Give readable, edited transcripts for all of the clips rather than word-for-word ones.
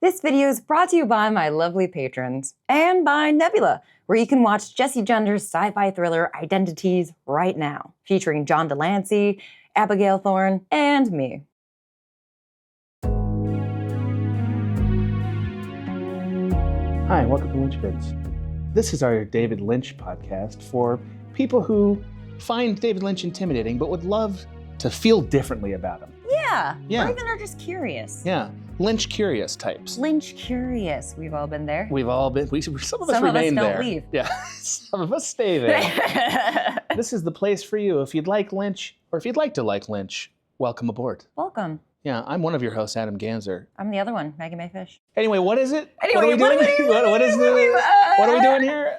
This video is brought to you by my lovely patrons and by Nebula, where you can watch Jessie Gender's sci-fi thriller Identities right now, featuring John Delancey, Abigail Thorne, and me. Hi, welcome to Lynch Vids. This is our David Lynch podcast for people who find David Lynch intimidating but would love to feel differently about him. Yeah. Yeah. Or even are just curious. Yeah, Lynch curious types. Lynch curious. We've all been there. We've all been, some of us Some remain of us don't there. leave. Yeah, some of us stay there. This is the place for you. If you'd like Lynch, or if you'd like to like Lynch, welcome aboard. Welcome. Yeah, I'm one of your hosts, Adam Ganzer. I'm the other one, Maggie May Fish. Anyway, what is it? Anyway, what are we doing? What are we doing here?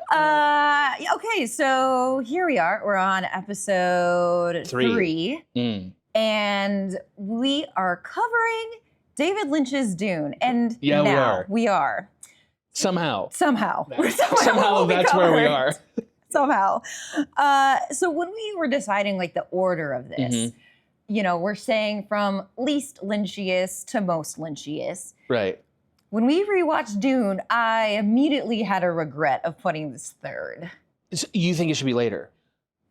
Okay, so here we are. We're on episode 3. And we are covering David Lynch's Dune. And Yeah, now we are. Somehow. Somehow That's where we are. Somehow. So when we were deciding like the order of this, you know, we're saying from least Lynchiest to most Lynchiest. Right. When we rewatched Dune, I immediately had a regret of putting this third. So you think it should be later?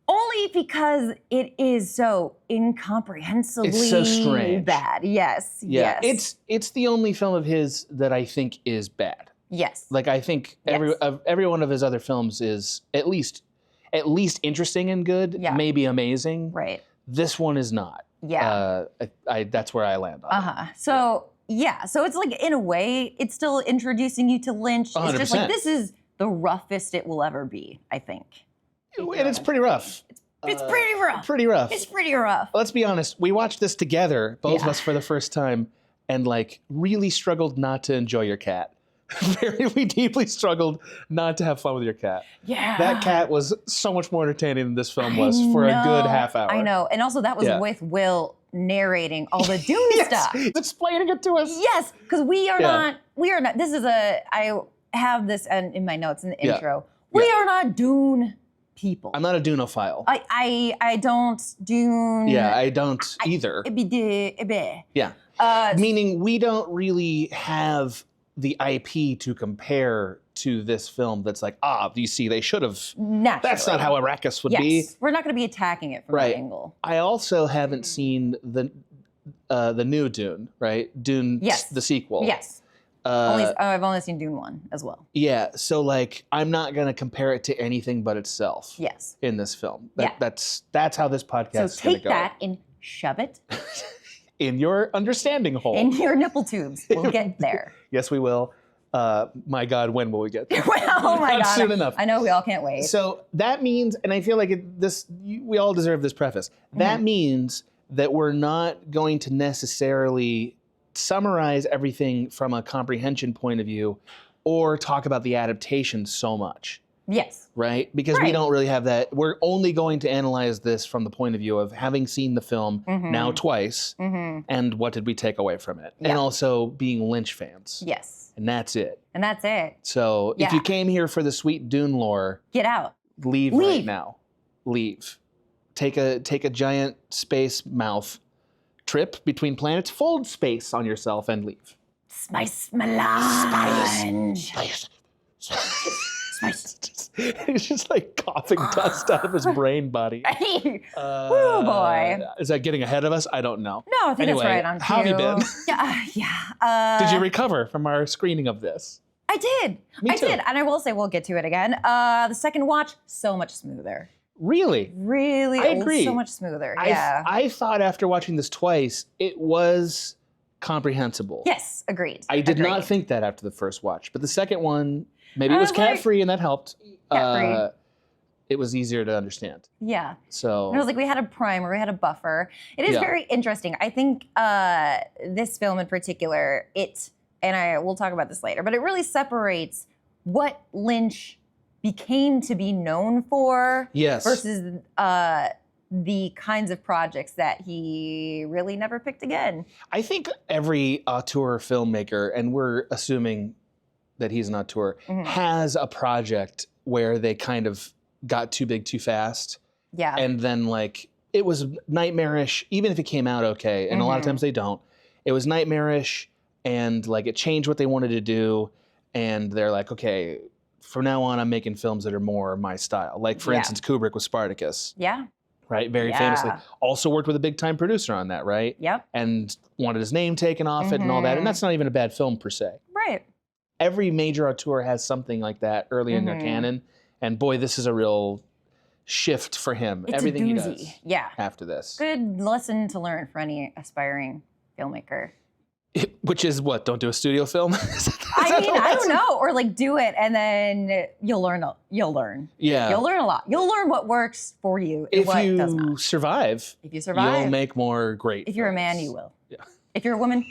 Only because it is so incomprehensibly It's so strange. bad. Yes. Yeah. Yes. It's the only film of his that I think is bad. Yes. Like I think every one of his other films is at least interesting and good, maybe amazing. Right. This one is not. Yeah. That's where I land on it. So so it's like in a way, it's still introducing you to Lynch. 100%. It's just like this is the roughest it will ever be, I think. And it's pretty rough. It's pretty rough. Pretty rough. It's pretty rough. Let's be honest. We watched this together, both of us for the first time, and like really struggled not to enjoy your cat. We deeply struggled not to have fun with your cat. Yeah. That cat was so much more entertaining than this film was for a good half hour. I know. And also that was with Will narrating all the Dune stuff. Explaining it to us. Yes, because we are not, this is I have this in my notes in the intro. We are not Dune people. I'm not a Dunophile. I don't Dune. Yeah, I don't either. Yeah. Meaning we don't really have the IP to compare to this film that's like, you see, they should have. Naturally. That's not how Arrakis would be. We're not going to be attacking it from that angle. I also haven't seen the new Dune, right? Dune, the sequel. Yes. I've only seen Dune 1 as well. Yeah, so like I'm not going to compare it to anything but itself. Yes. In this film. That's how this podcast is going to go. So take that and shove it. In your understanding hole. In your nipple tubes. We'll get there. Yes, we will. My God, when will we get there? Oh my God. Soon enough. I know we all can't wait. So that means, and I feel like we all deserve this preface. That means that we're not going to necessarily summarize everything from a comprehension point of view or talk about the adaptation so much. Yes. Right? Because we don't really have that. We're only going to analyze this from the point of view of having seen the film now twice and what did we take away from it. And also being Lynch fans. Yes. And that's it. And that's it. So if you came here for the sweet Dune lore, get out. Leave right now. Leave. Take a giant space mouth trip between planets, fold space on yourself and leave. Spice melange. Spice. He's just like coughing dust out of his brain body. Oh boy. Is that getting ahead of us? I don't know. No, I think it's right on cue. How have you been? Yeah. Did you recover from our screening of this? I did. Me too. I did. And I will say we'll get to it again. The second watch, so much smoother. Really? Really? I agree. So much smoother. I thought after watching this twice, it was comprehensible. Yes, agreed. I did not think that after the first watch, but the second one, maybe it was cat-free and that helped. Cat-free. It was easier to understand. Yeah. So. And it was like we had a primer, we had a buffer. It is very interesting. I think this film in particular, we'll talk about this later, but it really separates what Lynch became to be known for versus the kinds of projects that he really never picked again. I think every auteur filmmaker, and we're assuming that he's an auteur, has a project where they kind of got too big too fast. Yeah. And then like it was nightmarish, even if it came out okay, and a lot of times they don't. It was nightmarish and like it changed what they wanted to do, and they're like, okay, from now on, I'm making films that are more my style. Like for instance, Kubrick with Spartacus, Yeah. right? Very famously, also worked with a big time producer on that, right? Yep. And wanted his name taken off it and all that, and that's not even a bad film per se. Right. Every major auteur has something like that early in their canon, and boy, this is a real shift for him. It's Everything a he doozy. does Yeah. after this. Good lesson to learn for any aspiring filmmaker. Which is what? Don't do a studio film? I mean, I don't know. Or like do it and then you'll learn. You'll learn. Yeah. You'll learn a lot. You'll learn what works for you and If what does you not. survive, If you survive, you'll make more great if you're a man, films. you will. Yeah. If you're a woman,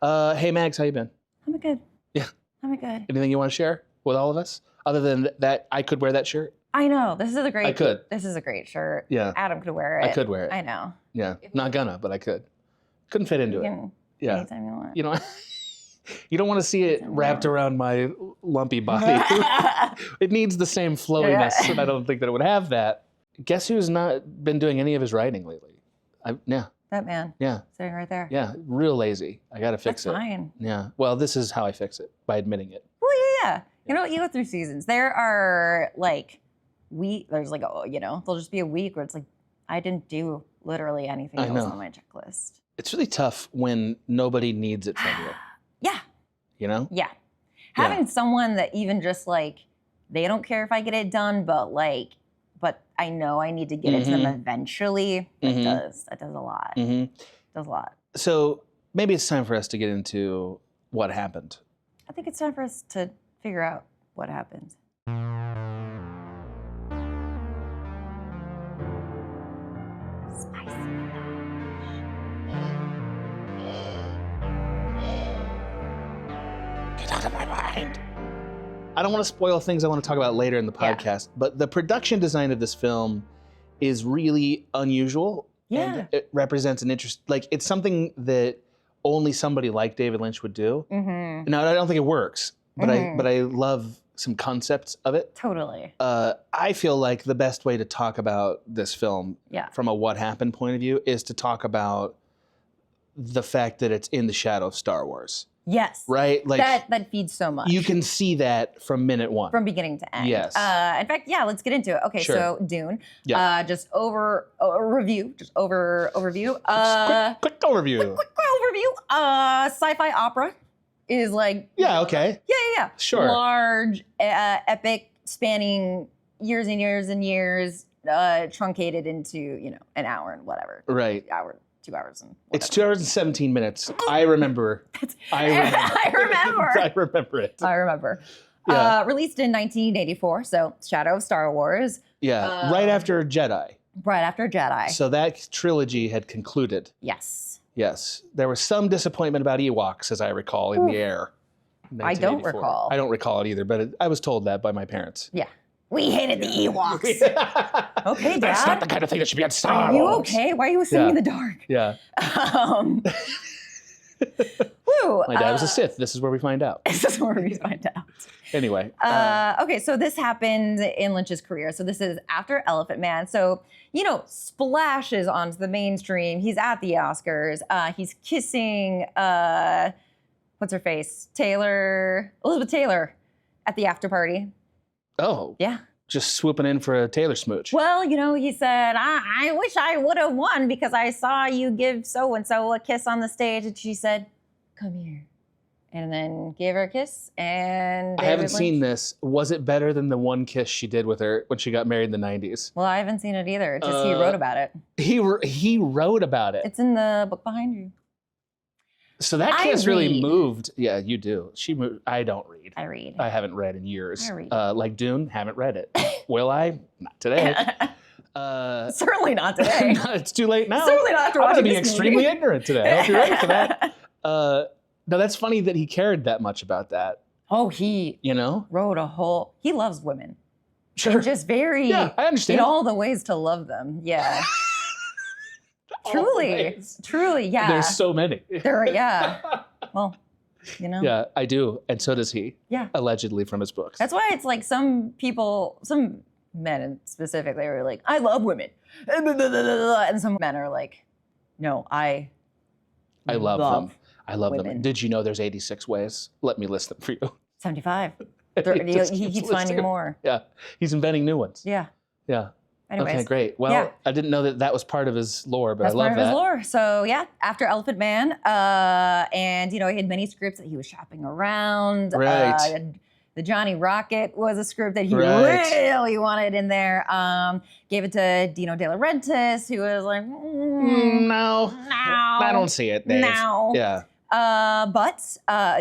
Hey Mags, how you been? I'm good. Yeah. I'm good. Anything you want to share with all of us? Other than that, I could wear that shirt? I know. This is a great. I could. This is a great shirt. Yeah. Adam could wear it. I could wear it. I know. Yeah. Not gonna, but I could. Couldn't fit into You it. can Yeah. anytime you want. You know, you don't want to see it wrapped around my lumpy body. It needs the same flowiness, and I don't think that it would have that. Guess who's not been doing any of his writing lately? Yeah, That man yeah, sitting right there. yeah. Real lazy. I gotta fix That's it. fine. Yeah. Well, this is how I fix it, by admitting it. Well, yeah. You know, you go through seasons. There are like there's like, there'll just be a week where it's like, I didn't do literally anything I that was know. on my checklist. It's really tough when nobody needs it from you. Yeah. You know? Yeah. Having someone that even just like, they don't care if I get it done, but I know I need to get it to them eventually. That does a lot. Mm-hmm. Does a lot. So maybe it's time for us to get into what happened. I think it's time for us to figure out what happened. Spicy. Get out of my mind. I don't want to spoil things I want to talk about later in the podcast, but the production design of this film is really unusual. Yeah. And it represents an interest, like it's something that only somebody like David Lynch would do. Mm-hmm. Now, I don't think it works, but I love some concepts of it. Totally. I feel like the best way to talk about this film Yeah. from a what happened point of view is to talk about the fact that it's in the shadow of Star Wars, Yes. right? Like that feeds so much. you can see that from minute one. from beginning to end. Yes. In fact, yeah, let's get into it. Okay, Sure. so Dune. Yeah. Just overview. Quick overview. Quick overview. Sci-fi opera is like Yeah, okay. yeah. Sure. Large, epic, spanning years and years and years, truncated into an hour and whatever. Right. Hour, 2 hours and. It's whatever. 2 hours and 17 minutes. I remember. I remember it. I remember. Yeah. Released in 1984, so Shadow of Star Wars, Yeah. Right after Jedi. right after Jedi. So that trilogy had concluded. Yes. Yes. There was some disappointment about Ewoks, as I recall, in the air. in I don't 1984. recall. I don't recall it either, but I was told that by my parents. Yeah. We hated the Ewoks. Okay, Dad. That's not the kind of thing that should be on Star Are you Wars. okay? Why are you sitting in Yeah. the dark? Yeah. Woo. My dad was a Sith. This is where we find out. This is where we find out. Anyway. Okay, so this happened in Lynch's career. So this is after Elephant Man. So, splashes onto the mainstream. He's at the Oscars. He's kissing, what's her face? Elizabeth Taylor at the after party. Oh. Yeah. Just swooping in for a Taylor smooch. Well, he said, I wish I would have won because I saw you give so-and-so a kiss on the stage. And she said, come here. And then gave her a kiss. And I haven't David seen Lynch- this. Was it better than the one kiss she did with her when she got married in the 90s? Well, I haven't seen it either. It's just he wrote about it. He wrote about it. It's in the book behind you. So that I kiss really read. moved. Yeah, you do. She moved. I don't read. I read. I haven't read in years. I read. Like Dune, haven't read it. Will I? Not today. Certainly not today. It's too late now. Certainly not after I'm watching going to be this extremely movie. ignorant today. I hope you're ready for that. No, that's funny that he cared that much about that. Oh, he You know? wrote he loves women. Sure. And just very, Yeah, I understand. in all the ways to love them. Yeah. All Truly. ways. Truly, yeah. There's so many. Yeah. Well, Yeah, I do. And so does he. Yeah. Allegedly from his books. That's why it's like some men specifically are like, I love women. And some men are like, no, I I love them. I love women. them. Did you know there's 86 ways? Let me list them for you. 75. He just He keeps keeps finding listing. more. Yeah, he's inventing new ones. Yeah. Yeah. Anyways. Okay, great. Well, Yeah. I didn't know that was part of his lore, but That's I love part of that. his lore. So yeah, after Elephant Man, and he had many scripts that he was shopping around. Right. The Johnny Rocket was a script that he Right. really wanted in there. Gave it to Dino De Laurentiis, who was like, No, I don't see it, Dave. No. Yeah. But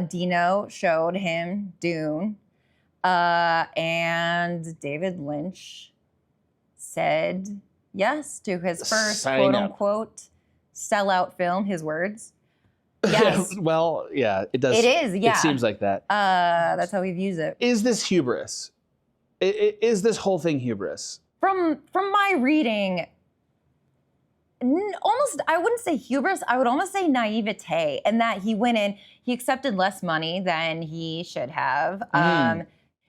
Dino showed him Dune, and David Lynch said yes to his first Sign quote up. unquote sellout film, his words. Yes. Well, yeah, it does. It is, yeah. It seems like that. That's how he views it. Is this hubris? Is this whole thing hubris? From my reading, almost, I wouldn't say hubris, I would almost say naivete, and that he went in, he accepted less money than he should have.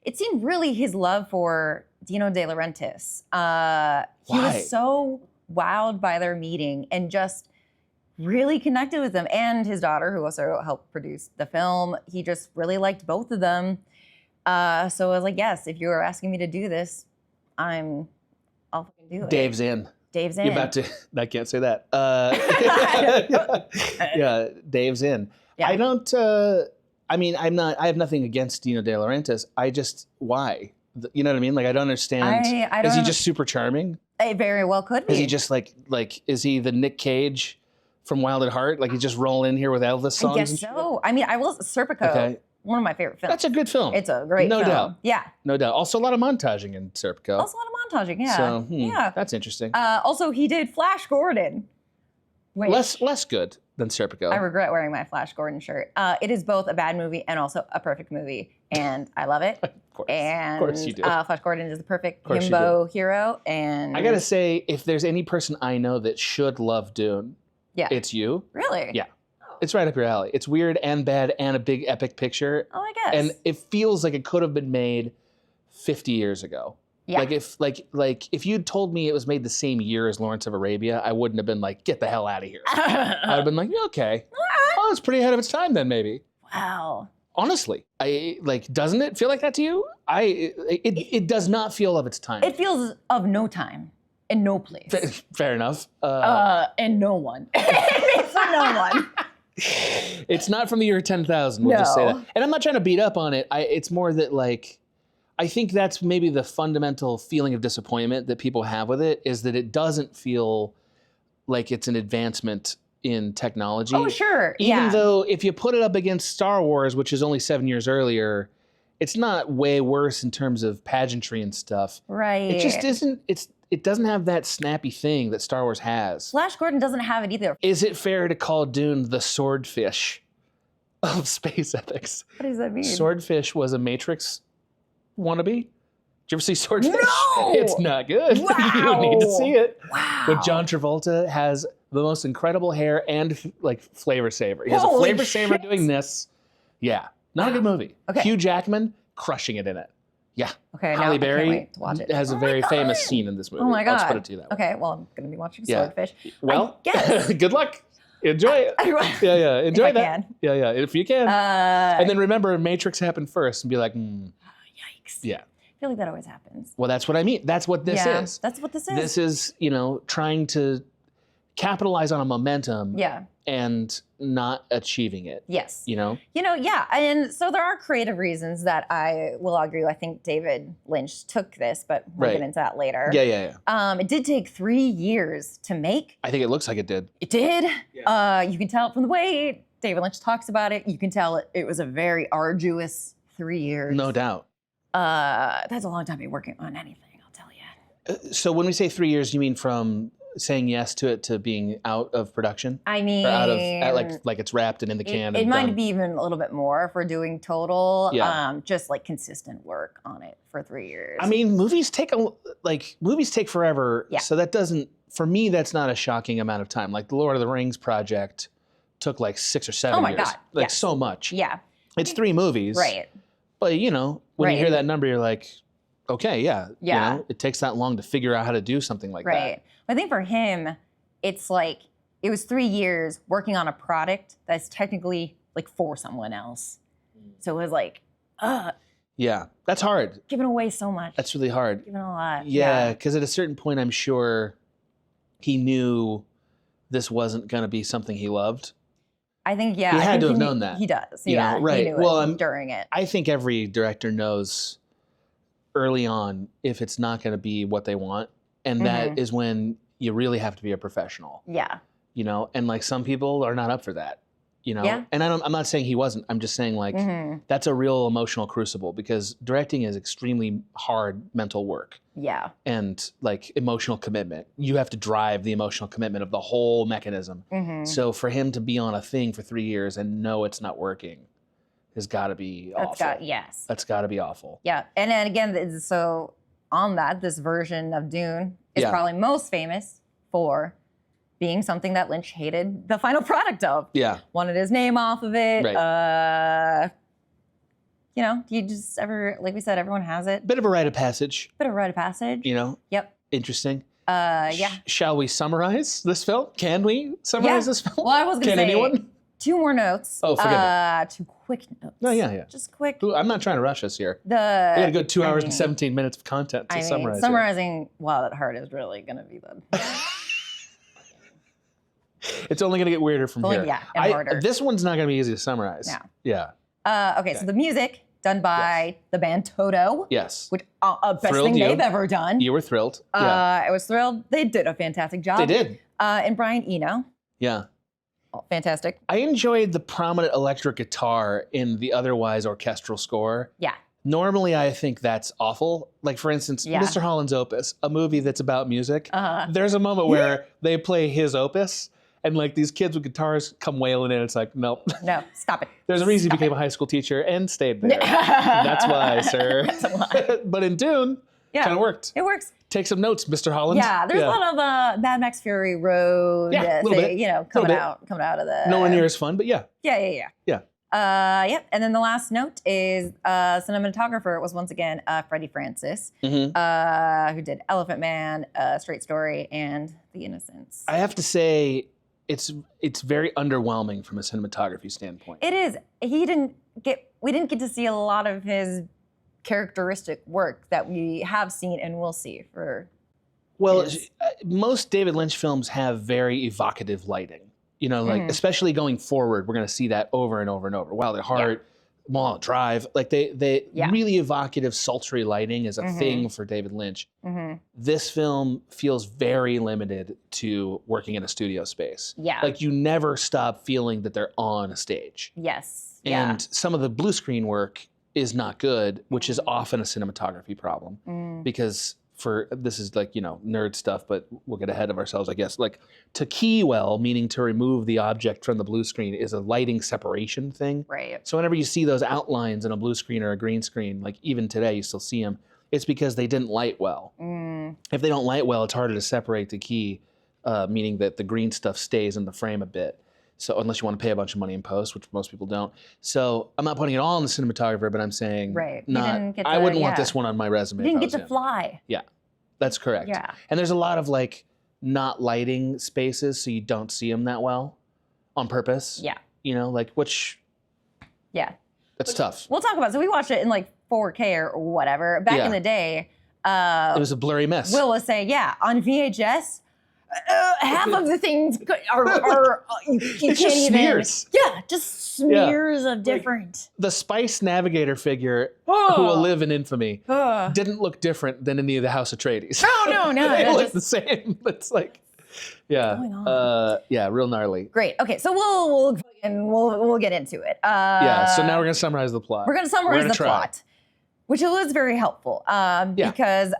It seemed really his love for Dino De Laurentiis. He Why? was so wowed by their meeting and just really connected with them, and his daughter, who also helped produce the film. He just really liked both of them. So I was like, yes, if you were asking me to do this, I'll fucking do it. Dave's in. Dave's in. You're about to. I can't say that. Yeah, Dave's in. Yeah. I don't. I mean, I'm not. I have nothing against Dino De Laurentiis. I just why. You know what I mean? Like I don't understand. I Is he don't- just super charming? It very well could be. Is he just like is he the Nick Cage from Wild at Heart? Like he just roll in here with Elvis songs? I guess and shit? so. I mean, I will. Serpico, Okay. one of my favorite films. That's a good film. It's a great No film. doubt. Yeah. No doubt. Also a lot of montaging in Serpico. Also a lot of montaging. Yeah. So Yeah. that's interesting. Also, he did Flash Gordon. Which Less good than Serpico. I regret wearing my Flash Gordon shirt. It is both a bad movie and also a perfect movie, and I love it. Of course. And Of course you do. Flash Gordon is the perfect course you himbo hero. And I gotta say, if there's any person I know that should love Dune, yeah, it's you. really, Yeah. It's right up your alley. It's weird and bad and a big epic picture. Oh, I guess. And it feels like it could have been made 50 years ago. Yeah. Like if you'd told me it was made the same year as Lawrence of Arabia, I wouldn't have been like, get the hell out of here. I'd have been like, yeah, okay. Oh, it's pretty ahead of its time then, maybe. Wow. Honestly, doesn't it feel like that to you? It does not feel of its time. It feels of no time and no place. Fair enough. And no one. It's for no one. It's not from the year 10,000. We'll just say No. that. And I'm not trying to beat up on it. It's more that I think that's maybe the fundamental feeling of disappointment that people have with it is that it doesn't feel like it's an advancement in technology. Oh, sure. Even yeah. though if you put it up against Star Wars, which is only 7 years earlier, it's not way worse in terms of pageantry and stuff. Right. It just isn't. It doesn't have that snappy thing that Star Wars has. Flash Gordon doesn't have it either. Is it fair to call Dune the swordfish of space epics? What does that mean? Swordfish was a Matrix wannabe. Did you ever see Swordfish? No! It's not good. You need to see it. Wow. But John Travolta has the most incredible hair and flavor saver. He has a Holy flavor saver shit. doing this. Yeah, not a good movie. Okay. Hugh Jackman crushing it in it. Yeah. Okay, Halle now I can't Berry wait to watch it. has a Oh my very famous God. scene in this movie. Oh my God. I'll just put it to you that way. Okay, well, I'm going to be watching Yeah. Swordfish. Well, Yes. good luck. Enjoy it. Yeah. Enjoy I that. can. Yeah. If you can. And And then remember, Matrix happened first, and be like, yikes. yeah. I feel like that always happens. Well, that's what I mean. That's what this yeah, is. That's what this is. This is, trying to capitalize on a momentum Yeah. and not achieving it. Yes. Yeah. And so there are creative reasons that I will argue. I think David Lynch took this, but we'll Right. get into that later. Yeah. It did take 3 years to make. I think it looks like it did. It did. Yeah. You can tell it from the way David Lynch talks about it. You can tell it was a very arduous 3 years. No doubt. That's a long time to be working on anything, I'll tell you. So when we say 3 years, you mean from saying yes to it to being out of production? I mean, Or out of, like it's wrapped and in the can it and might done? be even a little bit more if we're doing total. Yeah. Just like consistent work on it for 3 years. I mean, movies take forever. Yeah. So that doesn't, for me, that's not a shocking amount of time. Like the Lord of the Rings project took like 6 or 7 Oh my years. God, Like yes. so much. yeah, It's 3 movies. right. But when you Right. hear that number, you're like, okay, yeah. Yeah. It takes that long to figure out how to do something like Right. I think for him, it's like it was 3 years working on a product that's technically like for someone else. So it was like, Yeah, that's hard. giving away so much. That's really hard. Giving a lot. Yeah, because at a certain point, I'm sure he knew this wasn't going to be something he loved. I think, yeah. He I had think to have known that. He does. You Yeah. know, right. He knew Well, it during it. I think every director knows early on if it's not going to be what they want. And that is when you really have to be a professional, Yeah. you know? And like some people are not up for that, you know? Yeah. And I'm not saying he wasn't. I'm just saying like that's a real emotional crucible because directing is extremely hard mental work. Yeah. And like emotional commitment. You have to drive the emotional commitment of the whole mechanism. So for him to be on a thing for 3 years and know it's not working has got to be awful. Yes. That's got to be awful. Yeah. And then again, so on that, this version of Dune is probably most famous for being something that Lynch hated the final product of. Yeah. Wanted his name off of it. Right. You know, you just ever, like we said, everyone has it. Bit of a rite of passage, Bit of a rite of passage. you know? Yep. Interesting. Yeah. Shall we summarize this film? Can we summarize this film? Well, I was going to Can say anyone? 2 more notes. Oh, forget 2 quick notes. No, yeah. Just quick. Ooh, I'm not trying to rush us here. The I got a good 2 I hours mean- and 17 minutes of content to summarize. here. Summarizing Wild at Heart is really going to be the It's only going to get weirder from Only- here. yeah, and harder. This one's not going to be easy to summarize. No. Yeah. okay, so the music done by the band Toto, Yes. which best Thrilled thing you. they've ever done. You were thrilled. Yeah. I was thrilled. They did a fantastic job. They did. And Brian Eno, Yeah. fantastic. I enjoyed the prominent electric guitar in the otherwise orchestral score. Yeah. Normally, I think that's awful. Like, for instance, Yeah. Mr. Holland's Opus, a movie that's about music. Uh-huh. There's a moment where they play his opus, and like these kids with guitars come wailing in. It's like, nope. No, stop it. There's a reason he Stop became a high school teacher and stayed there. That's why, sir. That's why. But in Dune, Yeah. kind of worked. It works. Take some notes, Mr. Holland. Yeah, there's a lot of Mad Max Fury Road, Yeah, a little bit. you know, Little coming out of the. Nowhere near as fun, but yeah. Yeah. Yep. And then the last note is cinematographer was once again Freddie Francis, Mhm. who did Elephant Man, Straight Story, and The Innocents. I have to say, it's very underwhelming from a cinematography standpoint. It is. We didn't get to see a lot of his characteristic work that we have seen and will see for. Well, is. most David Lynch films have very evocative lighting. You know, like especially going forward, we're going to see that over and over and over. Wild at Heart, Mulholland Drive, like they really evocative, sultry lighting is a thing for David Lynch. This film feels very limited to working in a studio space. Yeah. Like you never stop feeling that they're on a stage. Yes. And some of the blue screen work is not good, which is often a cinematography problem because this is like, you know, nerd stuff, but we'll get ahead of ourselves, I guess. Like to key well, meaning to remove the object from the blue screen, is a lighting separation thing. Right. So whenever you see those outlines in a blue screen or a green screen, like even today you still see them, it's because they didn't light well. If they don't light well, it's harder to separate the key, meaning that the green stuff stays in the frame a bit. So unless you want to pay a bunch of money in post, which most people don't. So I'm not putting it all on the cinematographer, but I'm saying Right. You not. didn't get I to- wouldn't want yeah. this one on my resume. You didn't if I get was to him. fly. Yeah, that's correct. Yeah. And there's a lot of like not lighting spaces, so you don't see them that well on purpose. Yeah. You know, like Yeah. that's tough. We'll talk about it. So we watched it in like 4K or whatever. Back Yeah. in the day, It was a blurry mess. Will was saying, yeah, on VHS, half of the things are you It's can't just even. smears. Yeah, just smears of different. The Spice Navigator figure, who will live in infamy, didn't look different than any of the House Atreides. No. they that's look just the same. It's like, yeah, going on? yeah, real gnarly. great. Okay, so we'll get into it. Yeah. So now we're gonna summarize the plot. We're going to summarize gonna the try. plot, which was very helpful because,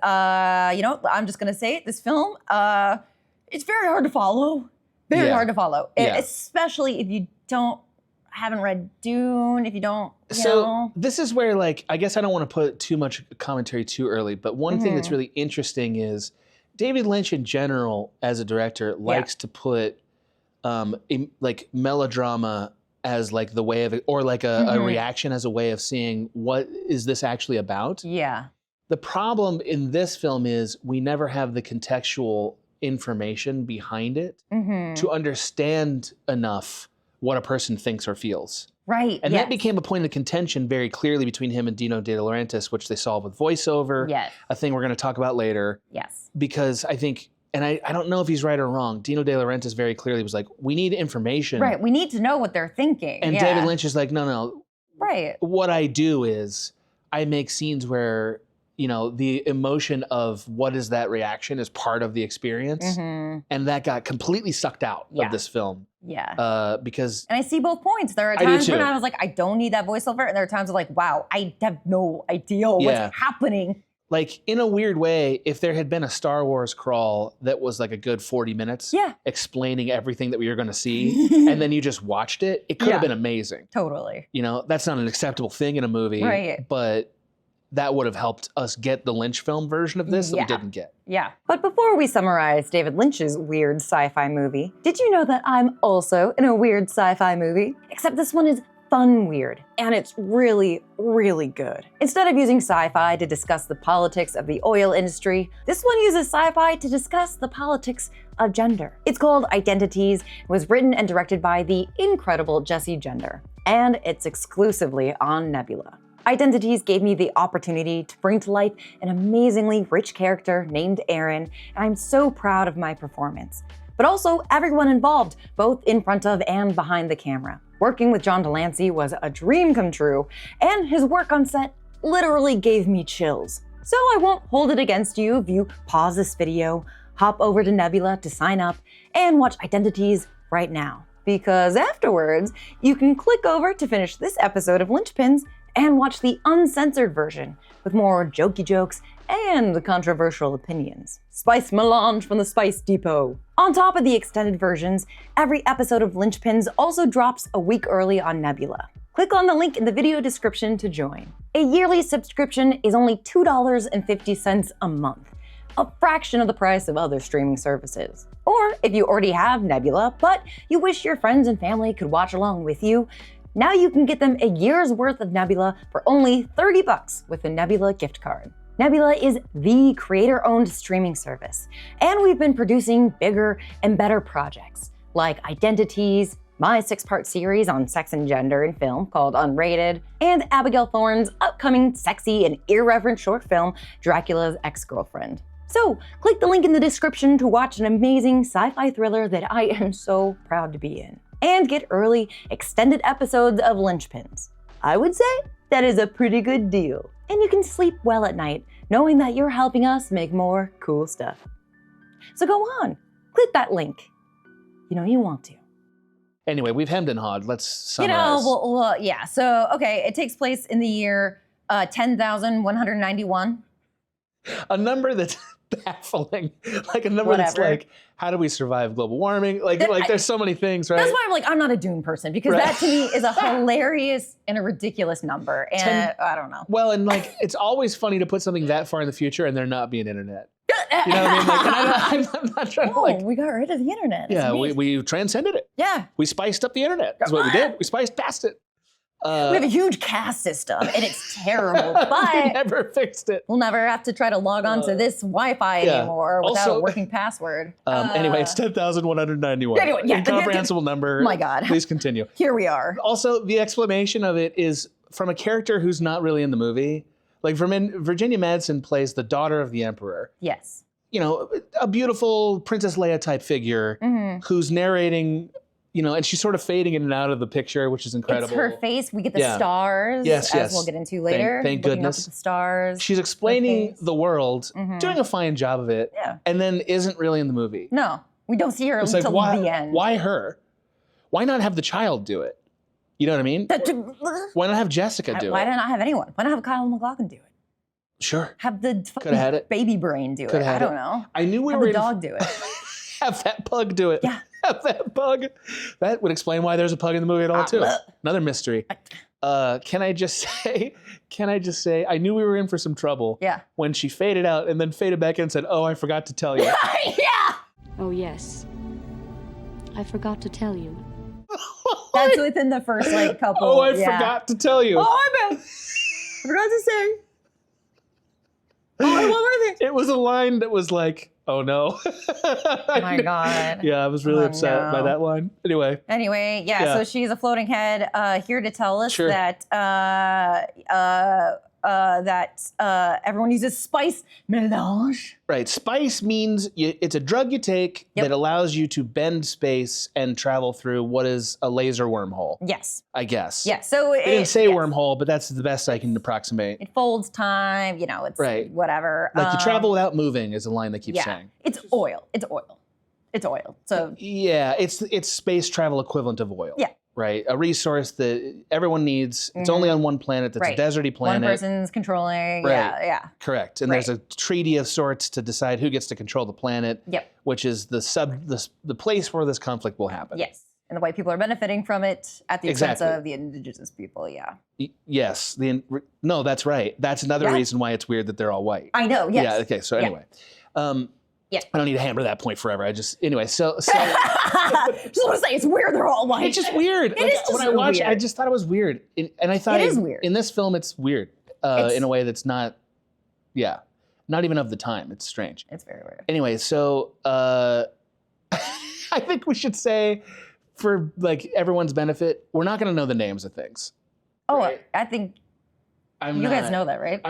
you know, I'm just going to say it. This film, it's very hard to follow. Very Yeah. hard to follow, Yeah. especially if you haven't read Dune, if you don't, you So know. this is where, like, I guess I don't want to put too much commentary too early, but one thing that's really interesting is David Lynch in general, as a director, likes to put like melodrama as like the way of it, or like a reaction as a way of seeing what is this actually about. Yeah. The problem in this film is we never have the contextual information behind it Mhm. to understand enough what a person thinks or feels. Right. And yes. that became a point of contention very clearly between him and Dino De Laurentiis, which they solved with voiceover, Yes. a thing we're going to talk about later. Yes. Because I think, and I don't know if he's right or wrong, Dino De Laurentiis very clearly was like, we need information. Right. We need to know what they're thinking. And yeah. David Lynch is like, no. Right. What I do is I make scenes where, you know, the emotion of what is that reaction is part of the experience. Mm-hmm. And that got completely sucked out Yeah. of this film. Yeah. Because and I see both points. There are I do times when too. I was like, I don't need that voiceover. And there are times I'm like, wow, I have no idea Yeah. what's happening. like in a weird way, if there had been a Star Wars crawl that was like a good 40 minutes Yeah. explaining everything that we were going to see, and then you just watched it, it could have Yeah. been amazing. Totally. You know, that's not an acceptable thing in a movie, Right. but that would have helped us get the Lynch film version of this that we Yeah. didn't get. Yeah. But before we summarize David Lynch's weird sci-fi movie, did you know that I'm also in a weird sci-fi movie? Except this one is fun weird, and it's really, really good. Instead of using sci-fi to discuss the politics of the oil industry, this one uses sci-fi to discuss the politics of gender. It's called Identities, was written and directed by the incredible Jessie Gender, and it's exclusively on Nebula. Identities gave me the opportunity to bring to life an amazingly rich character named Aaron, and I'm so proud of my performance. But also everyone involved, both in front of and behind the camera. Working with John Delancey was a dream come true, and his work on set literally gave me chills. So I won't hold it against you if you pause this video, hop over to Nebula to sign up, and watch Identities right now. Because afterwards, you can click over to finish this episode of Lynchpins and watch the uncensored version with more jokey jokes and the controversial opinions. Spice melange from the Spice Depot. On top of the extended versions, every episode of Lynchpins also drops a week early on Nebula. Click on the link in the video description to join. A yearly subscription is only $2.50 a month, a fraction of the price of other streaming services. Or if you already have Nebula, but you wish your friends and family could watch along with you, now you can get them a year's worth of Nebula for only $30 with a Nebula gift card. Nebula is the creator-owned streaming service, and we've been producing bigger and better projects like Identities, my 6-part series on sex and gender in film called Unrated, and Abigail Thorne's upcoming sexy and irreverent short film, Dracula's Ex-Girlfriend. So click the link in the description to watch an amazing sci-fi thriller that I am so proud to be in, and get early, extended episodes of Lynchpins. I would say that is a pretty good deal. And you can sleep well at night, knowing that you're helping us make more cool stuff. So go on, click that link. You know you want to. Anyway, we've hemmed and hawed. Let's summarize. You know, well, yeah. So, okay, it takes place in the year 10,191. A number that's baffling. Like a number that's Whatever. like, how do we survive global warming? Like there's so many things, right? That's why I'm like, I'm not a Dune person, because Right. that to me is a hilarious and a ridiculous number. And I don't know. Well, and like, it's always funny to put something that far in the future and there not be an internet. You know what I mean? Like, and I'm not trying to Oh, like, we got rid of the internet. It's yeah, amazing. we transcended it. Yeah. We spiced up the internet. That's what we did. We spiced past it. We have a huge caste system, and it's terrible, but we never fixed it. we'll never have to try to log on to this Wi-Fi yeah. anymore without Also- a working password. Anyway, it's 10,191. Anyway, yeah, Incomprehensible number. My God. Please continue. Here we are. Also, the explanation of it is from a character who's not really in the movie. Like Virginia Madsen plays the daughter of the Emperor. Yes. You know, a beautiful Princess Leia type figure Mhm. who's narrating, you know, and she's sort of fading in and out of the picture, which is incredible. It's her face. We get the Yeah. stars, Yes, as yes. we'll get into later. Thank Looking goodness. Up at the stars. She's explaining face. the world, Mhm. doing a fine job of it, Yeah. and then isn't really in the movie. No, we don't see her It's until like, the end. why her? Why not have the child do it? You know what I mean? Why not have Jessica do Why it? did not have anyone? Why not have Kyle MacLachlan do it? Sure. Have the Coulda had it. baby brain do it. Coulda I had don't it. know. I knew we Have were the in dog do it. Have that pug do it. Yeah. Have that pug. That would explain why there's a pug in the movie at all, too. bleh. Another mystery. Can I just say, I knew we were in for some trouble Yeah. when she faded out and then faded back in and said, "Oh, I forgot to tell you." Yeah. Oh, yes. I forgot to tell you. That's within the first like couple. Oh, I yeah. forgot to tell you. Oh, I bet. I forgot to say. Oh, what were they? It was a line that was like, Oh no. Oh my God. Yeah, I was really Oh, upset by no. that line. Anyway, Yeah. so she's a floating head here to tell us Sure. that everyone uses spice melange. Right. Spice means it's a drug you take Yep. that allows you to bend space and travel through what is a laser wormhole, Yes. I guess. Yeah. So They didn't say yes. wormhole, but that's the best I can approximate. It folds time. You know, it's Right. whatever. Like you travel without moving is a line they keep Yeah. saying. It's oil. It's oil. It's oil. So Yeah, it's space travel equivalent of oil. Yeah. Right. A resource that everyone needs. It's only on one planet that's a Right. deserty one planet. person's controlling. Right. Yeah. Correct. And there's a treaty of sorts to decide who gets to control the planet, Yep. which is the place where this conflict will happen. Yes. And the white people are benefiting from it at the expense Exactly. of the indigenous people. Yeah. Yes. No, that's right. That's another Yeah. reason why it's weird that they're all white. I know. Yes. Yeah. Okay. So Yeah. anyway, Yeah. I don't need to hammer that point forever. Anyway. So just want to say it's weird they're all white. it's just weird. It is just when I watched, weird. I just thought it was weird, and I thought It is weird. in this film. It's weird It's- in a way that's not, not even of the time. It's strange. It's very weird. Anyway, so I think we should say, for like everyone's benefit, we're not going to know the names of things. Oh, Right. I think I'm you not, guys know that, right?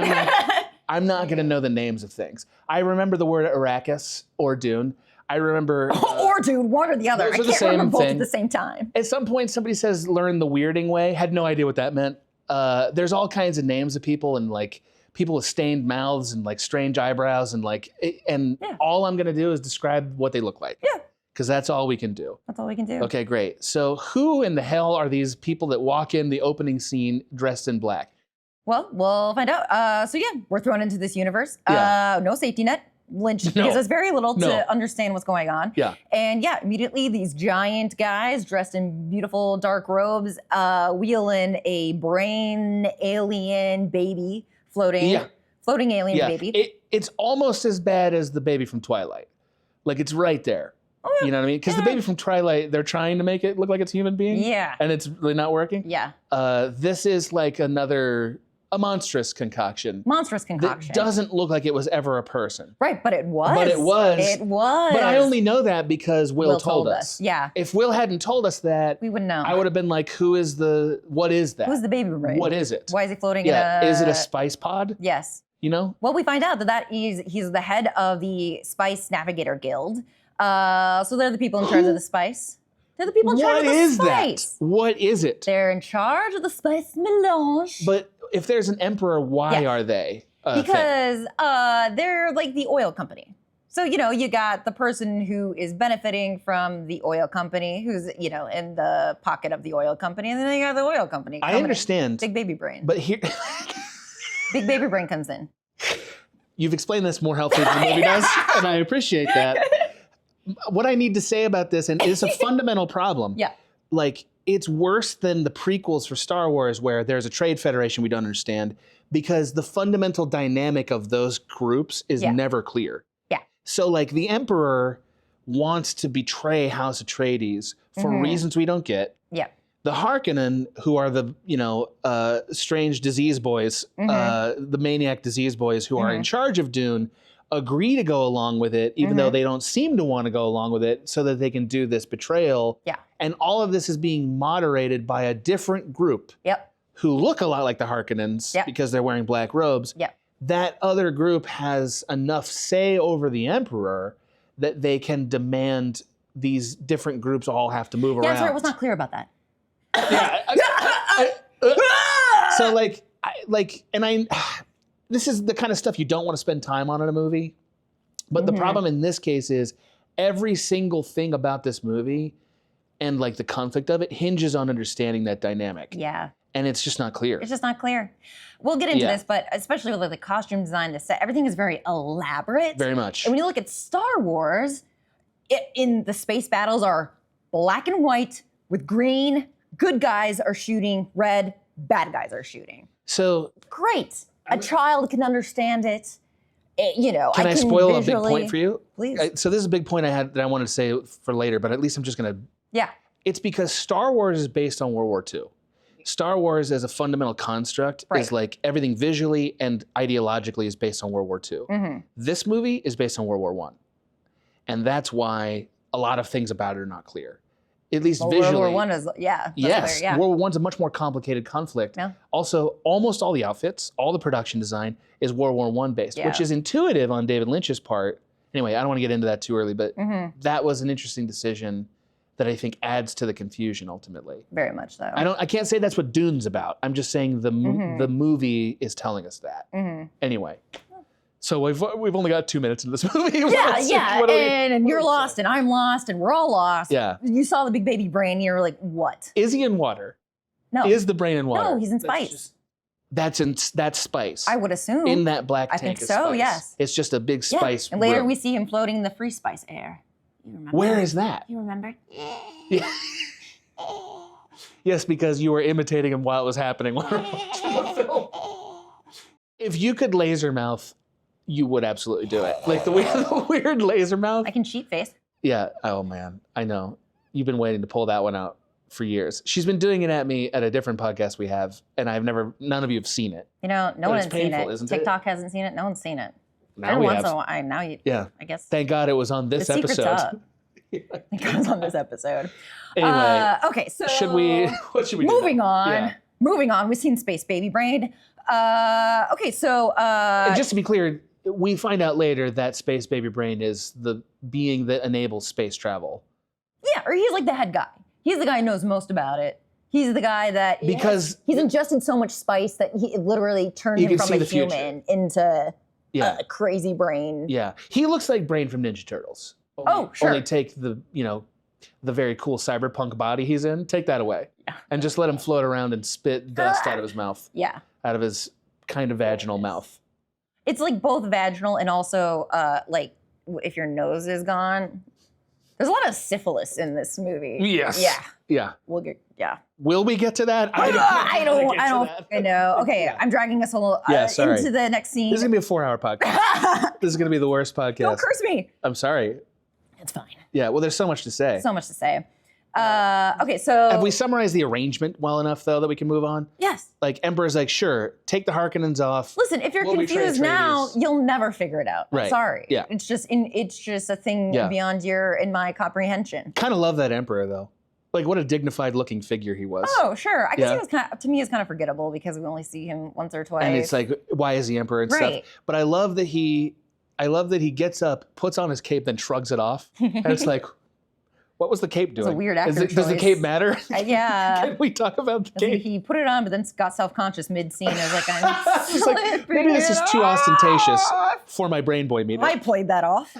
I'm not going to know the names of things. I remember the word Arrakis or Dune. I remember. or dude, one or the other. those I are the can't remember same both thing. at the same time. At some point, somebody says "learn the weirding way." Had no idea what that meant. There's all kinds of names of people and like people with stained mouths and like strange eyebrows and Yeah. all I'm gonna do is describe what they look like. Yeah. Because that's all we can do. That's all we can do. Okay, great. So who in the hell are these people that walk in the opening scene dressed in black? Well, we'll find out. So yeah, we're thrown into this universe. Yeah. No safety net. Lynch No. gives us very little No. to understand what's going on. Yeah. And yeah, immediately these giant guys dressed in beautiful dark robes wheel in a brain alien baby floating. Yeah. Floating alien Yeah. baby. It's almost as bad as the baby from Twilight. Like it's right there. Oh, yeah. You know what I mean? Because the Yeah. baby from Twilight, they're trying to make it look like it's a human being. Yeah. And it's really not working. Yeah. This is like a monstrous concoction Monstrous concoction. that doesn't look like it was ever a person. Right, but it was. But it was. It was. But I only know that because Will told us. Yeah. If Will hadn't told us that, We wouldn't know. I would have been like, what is that? Who's the baby brain? What is it? Why is he floating Yeah. in a... Is it a spice pod? Yes. You know? Well, we find out that he's the head of the Spice Navigator Guild. So they're the people in charge of the spice. They're the people in charge What of the is spice. that? What is it? They're in charge of the spice melange. But if there's an emperor, why Yeah. are they? a thing? Because they're like the oil company. So, you got the person who is benefiting from the oil company, who's, in the pocket of the oil company, and then you got the oil company. I coming in. understand. Big baby brain. But here, Big baby brain comes in. you've explained this more helpfully than the movie does, and I appreciate that. What I need to say about this, and it's a fundamental problem. Yeah. Like, it's worse than the prequels for Star Wars, where there's a trade federation we don't understand, because the fundamental dynamic of those groups is Yeah. never clear. Yeah. So, like, the Emperor wants to betray House Atreides for Mhm. reasons we don't get. Yeah. The Harkonnen, who are the strange disease boys, the maniac disease boys who are in charge of Dune, agree to go along with it, even though they don't seem to want to go along with it, so that they can do this betrayal. Yeah. And all of this is being moderated by a different group Yep. who look a lot like the Harkonnens Yep. because they're wearing black robes. Yep. That other group has enough say over the Emperor that they can demand these different groups all have to move Yeah, around. sorry, I was not clear about that. So this is the kind of stuff you don't want to spend time on in a movie. But the problem in this case is every single thing about this movie and like the conflict of it hinges on understanding that dynamic. Yeah. And it's just not clear. It's just not clear. We'll get into Yeah. this, but especially with like the costume design, the set, everything is very elaborate. Very much. And when you look at Star Wars, in the space battles are black and white with green. Good guys are shooting, red. Bad guys are shooting. So Great. A child can understand it. can I spoil a big point for you? Please. So this is a big point I had that I wanted to say for later, but at least I'm just going to. Yeah. It's because Star Wars is based on World War II. Star Wars as a fundamental construct Right. is like everything visually and ideologically is based on World War II. Mm-hmm. This movie is based on World War I. And that's why a lot of things about it are not clear. At least Well, visually. World War One is, yeah. that's Yes, clear, yeah. World War One's a much more complicated conflict. Yeah. Also, almost all the outfits, all the production design is World War One based, Yeah. which is intuitive on David Lynch's part. Anyway, I don't want to get into that too early, but Mhm. that was an interesting decision that I think adds to the confusion ultimately. Very much so. I can't say that's what Dune's about. I'm just saying the movie is telling us that. Mhm. Anyway, so we've only got 2 minutes into this movie. Yeah, yeah. What do we- And what you're do we say? lost, and I'm lost, and we're all lost. Yeah. You saw the big baby brain, you're like, what? Is he in water? No. Is the brain in water? No, he's in That's spice. just- That's spice. I would assume. In that black I tank think is so, spice. yes. It's just a big Yeah. spice. And later room. we see him floating in the free spice air. You remember? Where is that? You remember? Yeah. Yes, because you were imitating him while it was happening. If you could laser mouth, you would absolutely do it. Like the weird laser mouth. I can cheat face. Yeah. Oh man, I know. You've been waiting to pull that one out for years. She's been doing it at me at a different podcast we have, and none of you have seen it. You know, no But one it's has seen painful, it. isn't it? TikTok hasn't seen it. No one's seen it. Now Every we once have. in a while, now you. Yeah. I guess Thank God it was on this the secret's episode. up. It goes on this episode. Anyway, Okay, so should we? What should we do? moving now? on. Yeah. Moving on. We've seen Space Baby Brain. Okay, so And just to be clear, we find out later that Space Baby Brain is the being that enables space travel. yeah, or he's like the head guy. He's the guy who knows most about it. He's the guy that Because- he's ingested so much spice that he it literally turned You him can from see a the future. human into Yeah. a crazy brain. Yeah. He looks like Brain from Ninja Turtles. Oh, sure. Only take the very cool cyberpunk body he's in, take that away. Yeah. And just let him float around and spit dust out of his mouth, Yeah. out of his kind of vaginal mouth. It's like both vaginal and also like if your nose is gone. There's a lot of syphilis in this movie. Yes. Yeah. Yeah. We'll get Will we get to that? I don't that. I know. Okay, Yeah. I'm dragging us a little Yeah, sorry. into the next scene. This is going to be a 4-hour podcast. This is going to be the worst Don't podcast. curse me. I'm sorry. It's fine. Yeah, well, there's so much to say. So much to say. Okay, so Have we summarized the arrangement well enough, though, that we can move on? yes. Like, Emperor's like, sure, take the Harkonnens off. Listen, if you're We'll betray confused now, Atreides. you'll never figure it out. Right. Sorry. Yeah. It's just a thing Yeah. beyond your and my comprehension. Kind of love that Emperor, though. Like, what a dignified-looking figure he was. Oh, sure. I guess Yeah. he was to me, it's kind of forgettable because we only see him once or twice. And it's like, why is he Emperor and Right. stuff? But I love that he gets up, puts on his cape, then shrugs it off. And it's like, what was the cape doing? a weird actor Does the choice. cape matter? yeah. Can we talk about the cape? He put it on, but then got self-conscious mid-scene. I was like, I'm It's like, maybe this is too ostentatious for my Brain Boy meter. I played that off.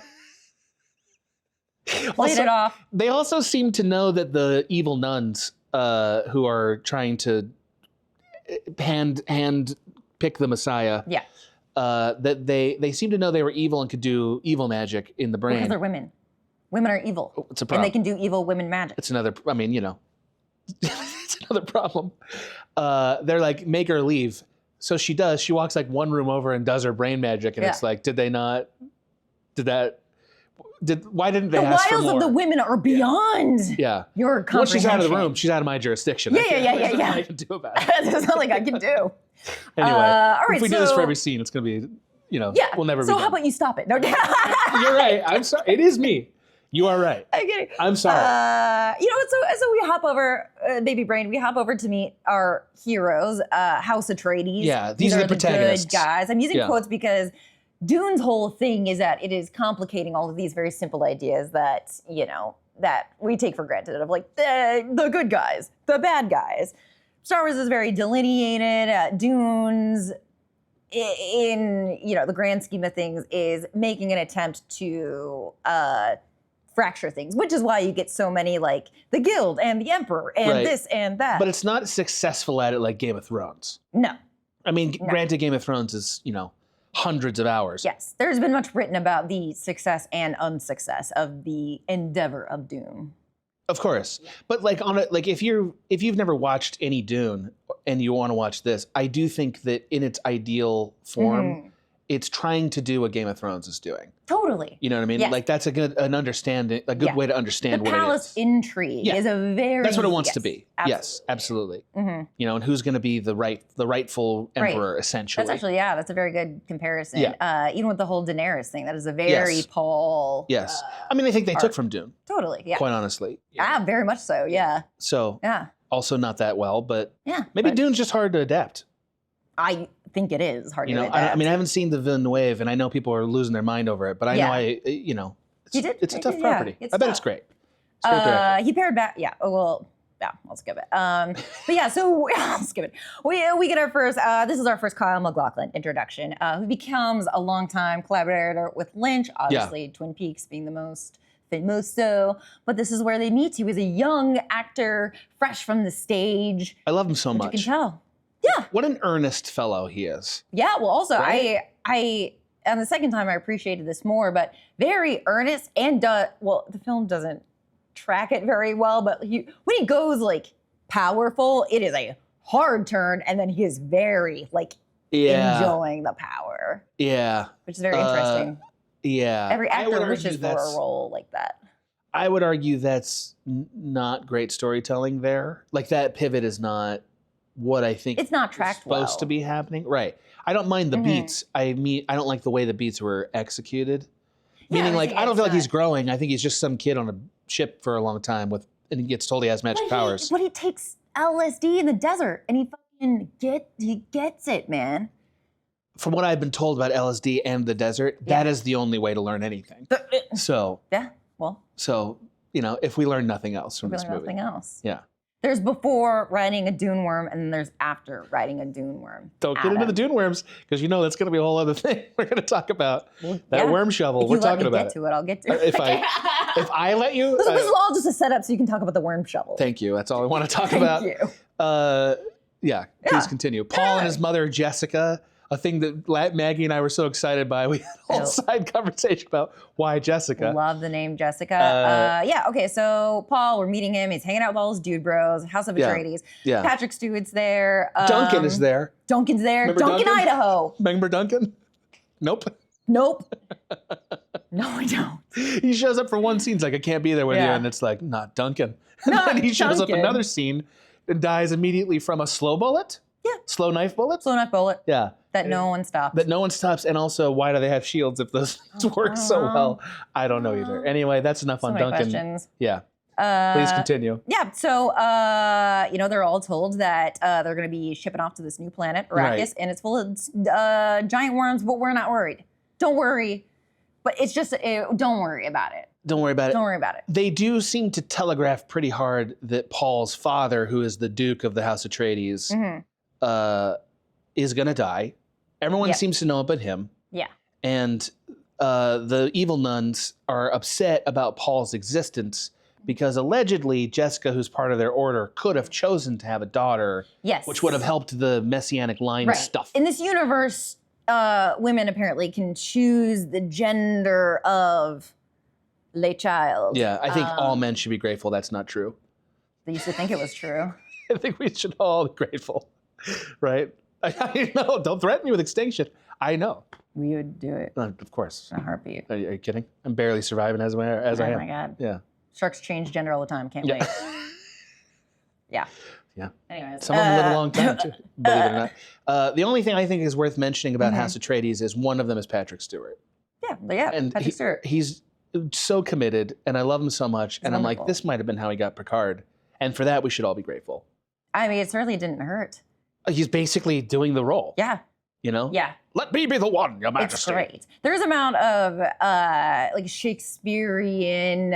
Played Also, it off. They also seem to know that the evil nuns who are trying to hand pick the Messiah, Yeah. that they seem to know they were evil and could do evil magic in the Because brain. they're women. Women are evil. It's a And problem. they can do evil women magic. It's another. I mean, it's another problem. They're like, make her leave. So she does. She walks like one room over and does her brain magic, and Yeah. it's like, did they not? Why didn't they The ask for wiles more? of the women are beyond Yeah. your Once comprehension. she's out of the room, she's out of my jurisdiction. Yeah, I can't- yeah, there's yeah, nothing yeah. I can do about it. There's nothing I can do. Anyway, all right, if we do this for so- every scene, it's going to be, Yeah. we'll never be So done. how about you stop it? No. You're right. I'm sorry. It is me. You are right. I'm kidding. I'm sorry. So we hop over, Baby Brain. We hop over to meet our heroes, House Atreides. Yeah, these are the good protagonists. guys. I'm using Yeah. quotes because Dune's whole thing is that it is complicating all of these very simple ideas that that we take for granted of like the good guys, the bad guys. Star Wars is very delineated. Dune's in the grand scheme of things is making an attempt to fracture things, which is why you get so many like the Guild and the Emperor and Right. this and that. But it's not successful at it like Game of Thrones. No. I mean, No. granted, Game of Thrones is, hundreds of hours. Yes, there's been much written about the success and unsuccess of the endeavor of Dune. Of course. But like if you've never watched any Dune and you want to watch this, I do think that in its ideal form, it's trying to do what Game of Thrones is doing. Totally. You know what I mean? Yes. Like that's a good way to understand The what it palace is. intrigue Yeah. is a very That's what it wants to yes, be. Absolutely. Yes, absolutely. Mhm. You know, and who's going to be the rightful Right. emperor, essentially. That's actually that's a very good comparison. Yeah. Even with the whole Daenerys thing, that is a very Yes. Paul. Yes. I mean, I think they took arc. from Dune, Totally. Yeah. quite honestly. Very much so. Yeah. So Yeah. also not that well, but Yeah. maybe but Dune's just hard to adapt. I think it is hard You to know, adapt. I mean, I haven't seen the Villeneuve, and I know people are losing their mind over it, but I know Yeah. it's, You did- it's a you tough did, yeah. property. It's I bet tough. it's great. It's great directing. He paired back. Yeah. Oh, well. Yeah. I'll skip it. But yeah. So I'll skip it. We get our first. This is our first Kyle MacLachlan introduction, who becomes a longtime collaborator with Lynch. Obviously, Twin Peaks being the most famoso. But this is where they meet. He was a young actor, fresh from the stage. I love him so Which much. you can tell. Yeah. What an earnest fellow he is. Yeah. Well, also Right? I and the second time I appreciated this more, but very earnest and the film doesn't track it very well, but when he goes like powerful, it is a hard turn, and then he is very like Yeah. enjoying the power, Yeah. which is very interesting. Yeah. Every I would actor argue wishes for that's- a role like that. I would argue that's not great storytelling there. Like that pivot is not what I think It's not is tracked supposed well. to be happening. Right. I don't mind the Mhm. beats. I don't like the way the beats were executed. Yeah, Meaning, like, yeah, I don't feel like it's he's growing. I think he's just some kid on a ship for a long time and he gets told he has magic powers. But he takes LSD in the desert, and he fucking gets it, man. From what I've been told about LSD and the desert, that is the only way to learn anything. So, Yeah. Well, if we learn nothing else from really this movie. nothing else. Yeah. There's before riding a dune worm, and then there's after riding a dune worm. Don't get into the dune worms because that's going to be a whole other thing we're going to talk about. That worm shovel. If we're you let talking me about get to it, I'll get to it. If I let you, This is all just a setup so you can talk about the worm shovel. thank you. That's all I want to talk Thank about. you. Yeah, please continue. Paul and his mother Jessica, a thing that Maggie and I were so excited by. We had a whole side conversation about why Jessica. Love the name Jessica. Okay, so Paul, we're meeting him. He's hanging out with all his dude bros, House of Atreides. Yeah. Patrick Stewart's there. Duncan is there. Duncan's there. Remember Duncan, Duncan? Idaho. Remember Duncan? Nope. Nope. No, I don't. He shows up for one scene. It's like, I can't be there with you. Yeah. And it's like, not Duncan. And Not then he shows up Duncan. another scene and dies immediately from a slow bullet. Yeah. Slow knife bullet. Slow enough bullet Yeah. that no one stopped. That no one stops. And also, why do they have shields if those things work so well? I don't know either. Anyway, that's enough so on many Duncan. questions. Yeah. Please continue. Yeah, so they're all told that they're going to be shipping off to this new planet, Arrakis, Right. and it's full of giant worms, but we're not worried. Don't worry. But it's just, don't worry about it. Don't worry about it. Don't worry about it. They do seem to telegraph pretty hard that Paul's father, who is the Duke of the House Atreides, is going to die. Everyone Yeah. seems to know it but him. Yeah. And the evil nuns are upset about Paul's existence because allegedly Jessica, who's part of their order, could have chosen to have a daughter, Yes. which would have helped the messianic line Right. stuff. In this universe, women apparently can choose the gender of le child. Yeah, I think all men should be grateful that's not true. They used to think it was true. I think we should all be grateful, right? I know. Don't threaten me with extinction. I know. We would do it Of course. in a heartbeat. Are you kidding? I'm barely surviving as I Oh am. my God. Yeah. Sharks change gender all the time. Can't Yeah. wait. Yeah. Yeah. Anyways. Some of them live a long time too, believe it or not. The only thing I think is worth mentioning about House Atreides is one of them is Patrick Stewart. Yeah. And Patrick Stewart. he's so committed and I love him so much. And I'm like, wonderful. this might have been how he got Picard. And for that, we should all be grateful. I mean, it certainly didn't hurt. He's basically doing the role. Yeah. You know? Yeah. Let me be the one, Your It's Majesty. great. There's amount of like Shakespearean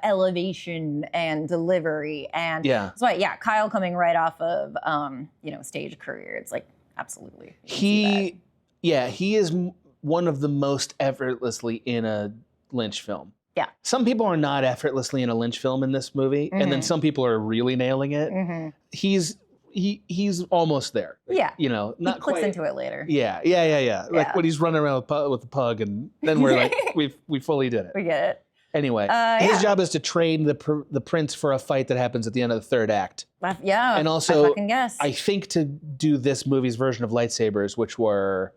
elevation and delivery, and Yeah. that's why Kyle coming right off of stage career. It's like absolutely you can see He is one of the most effortlessly in a Lynch film. Yeah. Some people are not effortlessly in a Lynch film in this movie, and then some people are really nailing it. that. He's almost there. Yeah. You know, He not clicks quite. into it later. Yeah. Like Yeah. when he's running around with the pug, and then we're like, we fully did it. We get it. Anyway, his job is to train the prince for a fight that happens at the end of the third act. Yeah. And also, I fucking guess. I think to do this movie's version of lightsabers, which were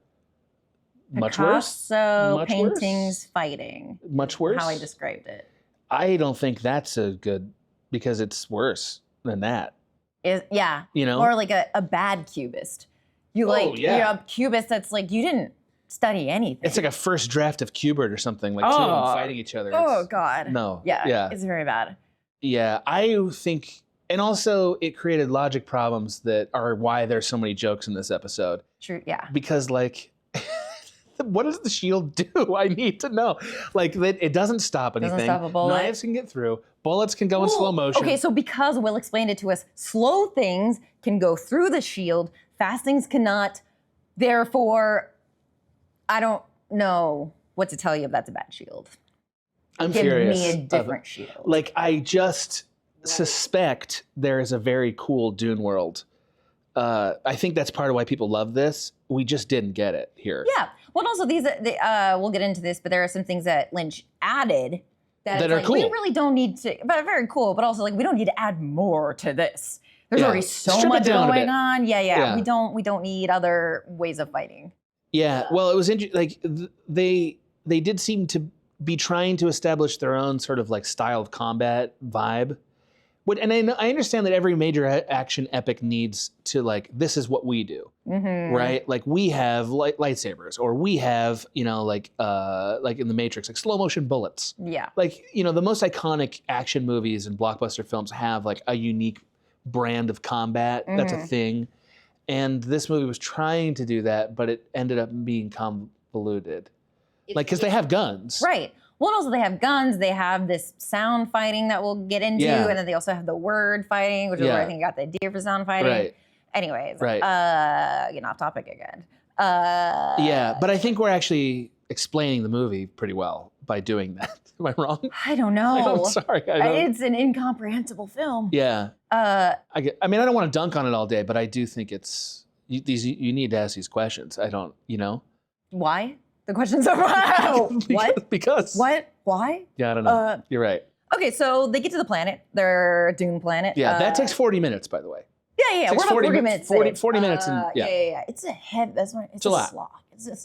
Much worse. Picasso Much paintings worse? fighting. Much worse. How I described it. I don't think that's a good, because it's worse than that. Yeah. You know? Or like a bad cubist. You like yeah. a cubist that's like you didn't study anything. It's like a first draft of Qbert or something, like two of them fighting each other. Oh It's- God. No. Yeah. Yeah. It's very bad. Yeah. I think, and also it created logic problems that are why there's so many jokes in this episode. True. Yeah. Because like, what does the shield do? I need to know. Like, it doesn't stop anything. Doesn't stop a bullet. Knives can get through. Bullets can go in slow motion. Okay, so because Will explained it to us, slow things can go through the shield, fast things cannot. Therefore, I don't know what to tell you if that's a bad shield. I'm Give furious. me a of- different shield. Like, I just suspect there is a very cool Dune world. I think that's part of why people love this. We just didn't get it here. Yeah. Well, also we'll get into this, but there are some things that Lynch added that That it's are like, we cool. really don't need to, but very cool. But also like we don't need to add more to this. There's Yeah. already so Strip it much down a going bit. on. Yeah. Yeah. We don't need other ways of fighting. Yeah. Well, it was interesting. Like, they did seem to be trying to establish their own sort of like style of combat vibe. And I understand that every major action epic needs to like, this is what we do, Mm-hmm. right? Like we have lightsabers, or we have, like in the Matrix, like slow motion bullets. Yeah. Like, the most iconic action movies and blockbuster films have like a unique brand of combat. That's a thing. And this movie was trying to do that, but it ended up being convoluted. Like, because they have guns. Right. Well, and also they have guns. They have this sound fighting that we'll get into, Yeah. and then they also have the word fighting, which is where I Yeah. think you got the idea for sound fighting. Right. Anyways, Right. getting off topic again. Yeah, but I think we're actually explaining the movie pretty well by doing that. Am I wrong? I don't know. I'm sorry. I don't, It's an incomprehensible film. yeah. Uh, I mean, I don't want to dunk on it all day, but I do think it's you need to ask these questions. I don't, why? The questions are what? Because What? Why? Yeah, I don't know. You're right. Okay, so they get to the planet, their Dune planet. Yeah, that takes 40 minutes, by the way. Yeah. takes We're about 40 40 minutes. 40 minutes and- yeah. Yeah. It's a heavy. That's why it's a a lot. slog.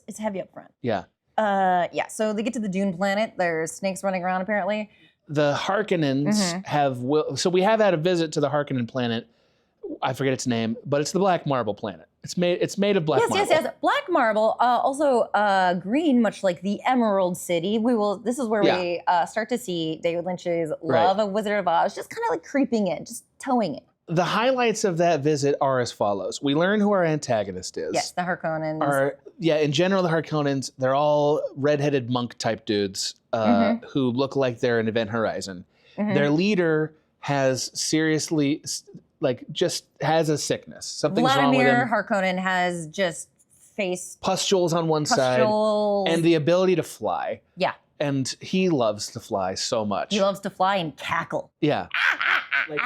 It's heavy up front. Yeah. Yeah. So they get to the Dune planet. There's snakes running around apparently. The Harkonnens have so we have had a visit to the Harkonnen planet. I forget its name, but it's the Black Marble planet. It's made of black marble. Yes. Black marble, also green, much like the Emerald City. This is where we start to see David Lynch's love of Wizard of Oz, just kind of like creeping in, just towing it. The highlights of that visit are as follows. We learn who our antagonist is. Yes, the Harkonnens. In general, the Harkonnens, they're all redheaded monk type dudes who look like they're in Event Horizon. Their leader has seriously, just has a sickness. Something's wrong with Vladimir him. Harkonnen has just face Pustules on one pustules. side and the ability to fly. Yeah. And he loves to fly so much. He loves to fly and cackle. Yeah. Like,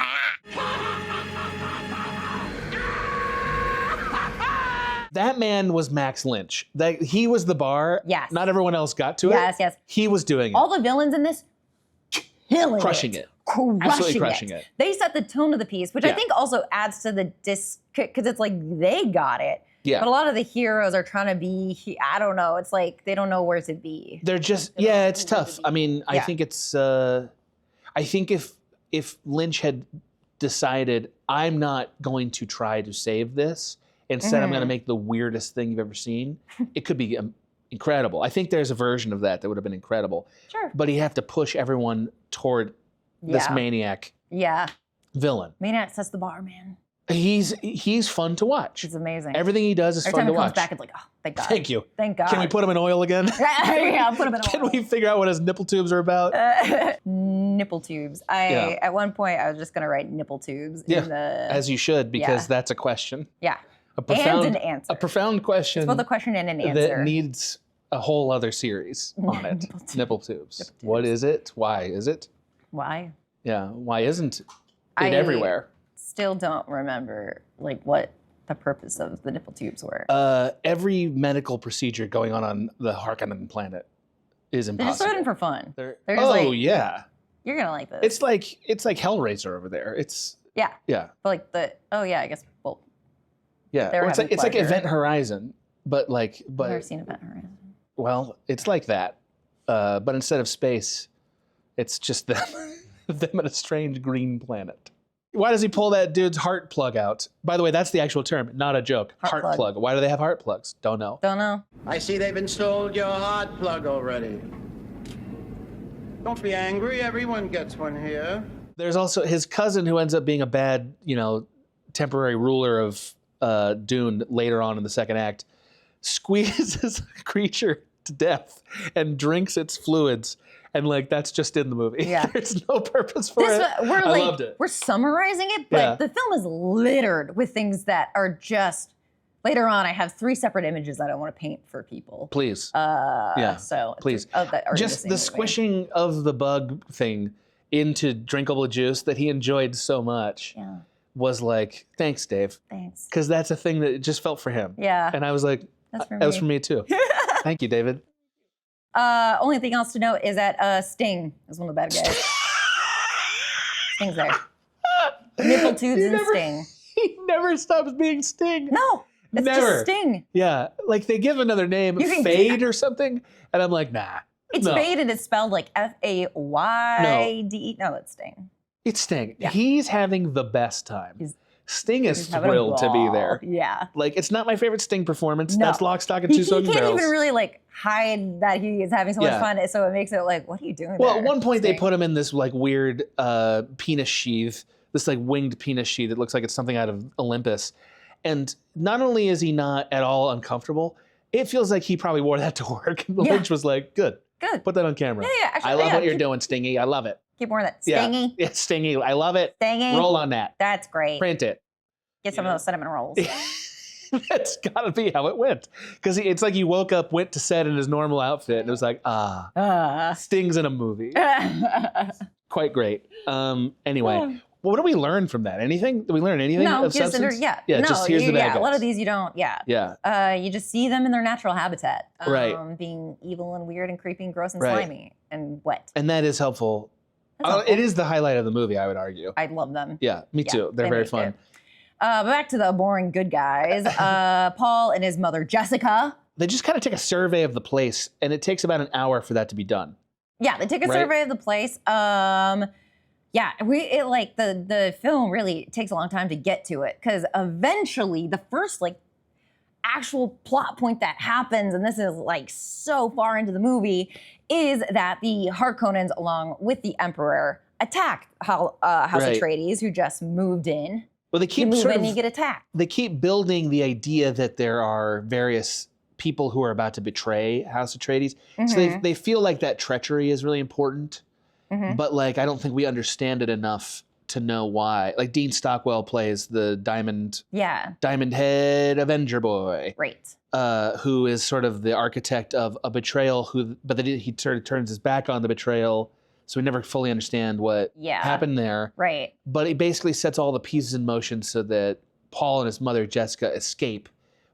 that man was Max Lynch. He was the bar. Yes. Not everyone else got to it. Yes. He was doing it. All the villains in this, killing Crushing it. Absolutely crushing it. They set the tone of the piece, which I Yeah. think also adds to the because it's like they got it. Yeah. But a lot of the heroes are trying to be, I don't know, it's like they don't know where to be. They're just, it's tough. I mean, I think it's, I think if Lynch had decided, I'm not going to try to save this, instead I'm going to make the weirdest thing you've ever seen, it could be incredible. I think there's a version of that would have been incredible. Sure. But he'd have to push everyone toward this maniac Yeah. villain. Maniac sets the bar, man. He's fun to watch. It's amazing. Everything he does is Every fun time to he comes watch. back, it's like, oh, thank God. Thank you. Thank God. Can we put him in oil again? yeah, put him in Can oil. we figure out what his nipple tubes are about? Nipple tubes. At one point, I was just going to write nipple tubes in the... As you should, because Yeah. that's a question. Yeah. A profound, and an answer. A profound question. It's both a question and an answer. that needs a whole other series on it. Nipple tubes. What is it? Why is it? Why? Yeah. Why isn't it I- everywhere? Still don't remember what the purpose of the nipple tubes were. Every medical procedure going on the Harkonnen planet is They're just impossible. doing it for fun. They're just oh like- yeah. You're gonna like this. It's like Hellraiser over there. It's yeah. yeah. But I guess Yeah. They're Or it's like having pleasure. Event Horizon, but I've never seen Event Horizon. Well, it's like that, but instead of space, it's just them, them at a strange green planet. Why does he pull that dude's heart plug out? By the way, that's the actual term, not a joke. Heart plug. Why do they have heart plugs? Don't know. Don't know. I see they've installed your heart plug already. Don't be angry, everyone gets one here. There's also his cousin who ends up being a bad, temporary ruler of Dune later on in the second act, squeezes a creature to death and drinks its fluids. And that's just in the movie. Yeah. There's no purpose for it. I loved it. We're summarizing it, but the film is littered with things that are just. Later on, I have 3 separate images that I want to paint for people. Please. So please. That are Just the movie. squishing of the bug thing into drinkable juice that he enjoyed so much was like, thanks, Dave. Thanks. Because that's a thing that just felt for him. Yeah. And I was like, That's for that was for me too. Thank you, David. Only thing else to note is that Sting is one of the bad guys. Sting's there. Nipple tubes and Sting. He never stops being Sting. No, it's Never. just Sting. Yeah, they give another name, Fade or something, and I'm like, nah. It's no. Fade and it's spelled like Fayde. No, it's Sting. It's Sting. Yeah. He's having the best time. Sting is He's having a thrilled to be ball. there. Yeah. It's not my favorite Sting performance. No. That's Lock, Stock, and Two He Smoking can't Barrels. even really hide that he is having so much fun, so it makes it what are you doing Well, there, at one point Sting? they put him in this weird penis sheath, this winged penis sheath that looks like it's something out of Olympus. And not only is he not at all uncomfortable, it feels like he probably wore that to work. And Lynch was like, good. Put that on camera. Yeah, actually, I love what you're doing, Stingy. I love it. Keep wearing that. Stingy. Yeah, Stingy. I love it. Stingy. Roll on that. That's great. Print it. Get some of those cinnamon rolls. That's got to be how it went. Because it's like he woke up, went to set in his normal outfit, and it was like, Sting's in a movie. Quite great. Anyway, what do we learn from that? Anything? Did we learn anything of substance? Yeah, no, just here's the bad guys. A lot of these you don't, you just see them in their natural habitat. Right. Being evil and weird and creepy and gross and Right. slimy and wet. And that is helpful. It is the highlight of the movie, I would argue. I love them. Yeah, me too. They're they very make fun. it. But back to the boring good guys. Paul and his mother, Jessica. They just kind of take a survey of the place, and it takes about an hour for that to be done. Yeah, they take a survey of the place. The film really takes a long time to get to it because eventually the first actual plot point that happens, and this is so far into the movie, is that the Harkonnens, along with the Emperor, attack House Atreides, who just moved in. Well, they keep you get attacked. They keep building the idea that there are various people who are about to betray House Atreides. Mm-hmm. So they feel like that treachery is really important. Mm-hmm. But I don't think we understand it enough to know why. Dean Stockwell plays the Diamond Head Avenger boy. Right. Who is sort of the architect of a betrayal but then he sort of turns his back on the betrayal. So we never fully understand what happened there. Right. But he basically sets all the pieces in motion so that Paul and his mother, Jessica, escape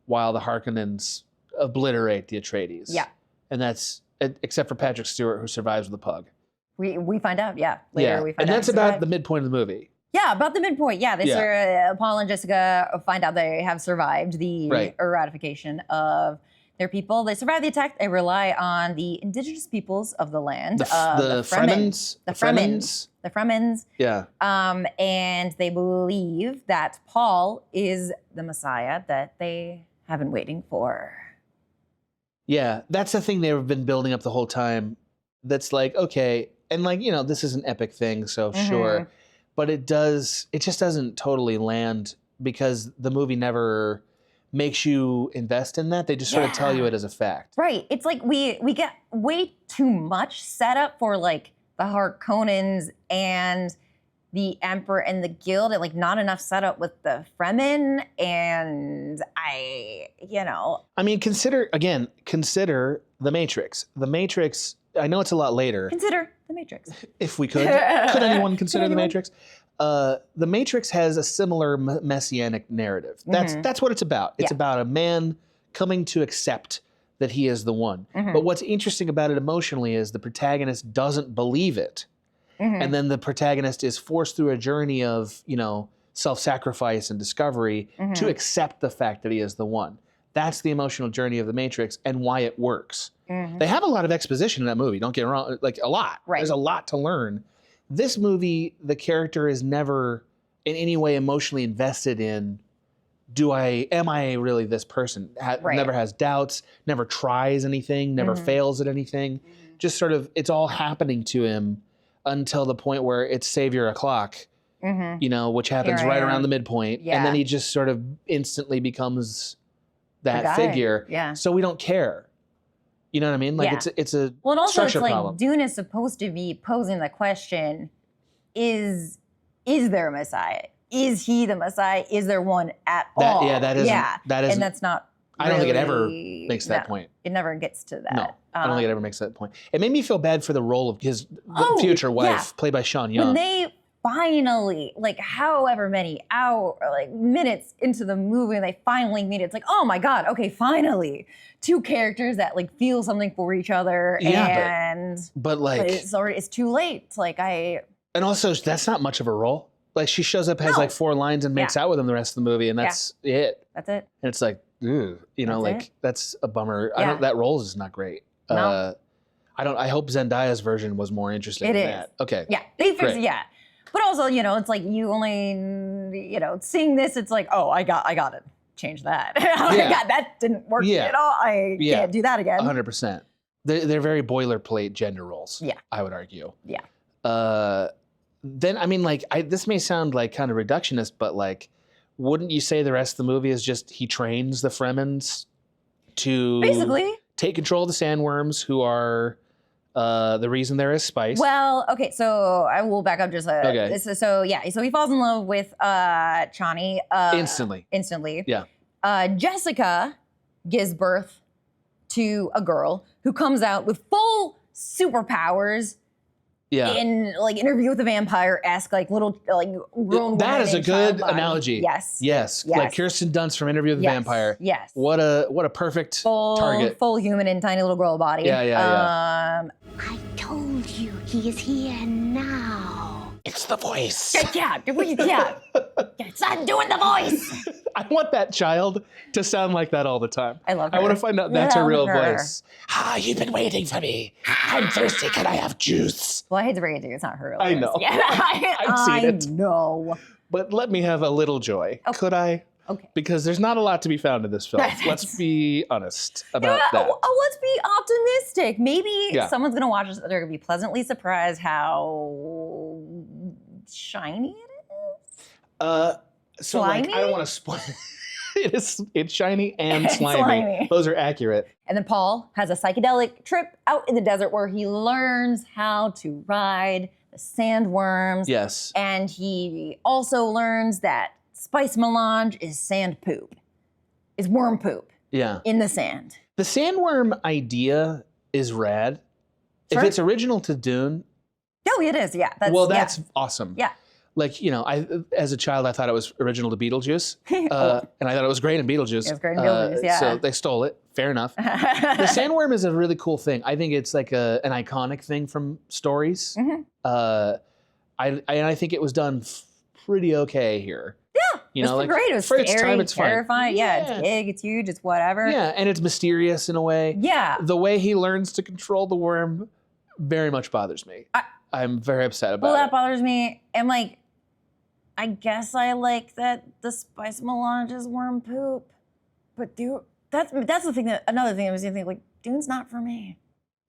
while the Harkonnens obliterate the Atreides. Yeah. And that's, except for Patrick Stewart, who survives with a pug. We find out, later we find out. And that's about the midpoint of the movie. Yeah, about the midpoint. Yeah, Paul and Jessica find out they have survived the eradication of their people. They survive the attack. They rely on the indigenous peoples of the land. The Fremens. The Fremens. Yeah. And they believe that Paul is the Messiah that they have been waiting for. Yeah, that's the thing they've been building up the whole time. That's okay, and this is an epic thing, so sure. But it just doesn't totally land because the movie never makes you invest in that. They just sort of tell you it as a fact. Right. It's we get way too much setup for the Harkonnens and the Emperor and the Guild, and not enough setup with the Fremen. And I mean, consider The Matrix. The Matrix, I know it's a lot later. Consider The Matrix. If we could. Could anyone consider The Matrix? The Matrix has a similar messianic narrative. That's what it's about. It's about a man coming to accept that he is the one. But what's interesting about it emotionally is the protagonist doesn't believe it. And then the protagonist is forced through a journey of, self-sacrifice and discovery to accept the fact that he is the one. That's the emotional journey of The Matrix and why it works. Mhm. They have a lot of exposition in that movie, don't get me wrong, like a lot. Right. There's a lot to learn. This movie, the character is never in any way emotionally invested in, am I really this person? Right. Never has doubts, never tries anything, never Mhm. fails at anything. Just sort of, it's all happening to him until the point where it's Savior o'clock, Mhm. you know, which happens Here I right am. around the midpoint. Yeah. And then he just sort of instantly becomes The that guy. figure. Yeah. So we don't care. You know what I mean? Like Yeah. it's a Well, and also it's structure like problem. Dune is supposed to be posing the question: Is there a Messiah? Is he the Messiah? Is there one at all? That isn't. and that's not. I don't think it ever really- makes that no, point. It never gets to that. No, I don't think it ever makes that point. It made me feel bad for the role of his Oh, future wife, yeah. played by Sean Young. When they finally, like, however many minutes into the movie, and they finally meet, it's like, oh my god, okay, finally, two characters that like feel something for each other, Yeah, and but like, it's too late. It's like and also that's not much of a role. Like she shows up, has No. like 4 lines, and makes out with him the rest of the movie, and that's it. that's it. And it's like, ew, you know, That's like it. that's a bummer. Yeah. That role is not great. No. I hope Zendaya's version was more interesting It than is. that. Okay. Yeah, they fix Great. it. Yeah, but also, you know, it's like you only, you know, seeing this, it's like, oh, I got to change that. Yeah. That didn't work Yeah. at all. I Yeah. can't do that again. 100%. They're very boilerplate gender roles. Yeah. I would argue. Yeah. Then I mean, like, this may sound like kind of reductionist, but like, wouldn't you say the rest of the movie is just he trains the Fremens to Basically. take control of the sandworms, who are the reason there is spice? Well, okay, so I will back up just a. Okay. So he falls in love with Chani instantly. Yeah. Jessica gives birth to a girl who comes out with full superpowers. Yeah. In like Interview with a Vampire, ask like little like grown woman. That is a in good child body. analogy. Yes. Yes. Yes. Like Kirsten Dunst from Interview with the Yes. Vampire. Yes. What a perfect target. Full human in tiny little girl body. Yeah. I told you he is here now. It's the voice. Yeah. Son, doing the voice. I want that child to sound like that all the time. I love her. I want to find out that's her Love real her. voice. You've been waiting for me. I'm thirsty. Can I have juice? Well, I hate to break it to you, it's not her real I voice. know. Yeah, I've seen it. I know. But let me have a little joy. Okay. Could I? Okay. Because there's not a lot to be found in this film. Let's be honest about that. Let's be optimistic. Maybe Yeah. someone's gonna watch this. They're gonna be pleasantly surprised how shiny it is. So like, I Slimy? don't want to spoil. It's shiny and It's slimy. slimy. Those are accurate. And then Paul has a psychedelic trip out in the desert where he learns how to ride the sandworms. Yes. And he also learns that spice melange is sand poop, is worm poop Yeah. in the sand. The sandworm idea is rad. Sure. If it's original to Dune, Oh, it is. Yeah. that's awesome. Yeah. Like, you know, as a child, I thought it was original to Beetlejuice. And I thought it was great in Beetlejuice. It was great in Beetlejuice, yeah. So they stole it. Fair enough. The sandworm is a really cool thing. I think it's like an iconic thing from stories. Mhm. I think it was done pretty okay here. Yeah, You it's know, like, great. It was for scary, its time, it's fine. terrifying. Yeah, Yeah. it's big, it's huge, it's whatever. Yeah, and it's mysterious in a way. Yeah. The way he learns to control the worm very much bothers me. I'm very upset about Well, that it. bothers me. And like, I guess I like that the spice melange is worm poop, but that's the thing another thing I was thinking, like, Dune's not for me.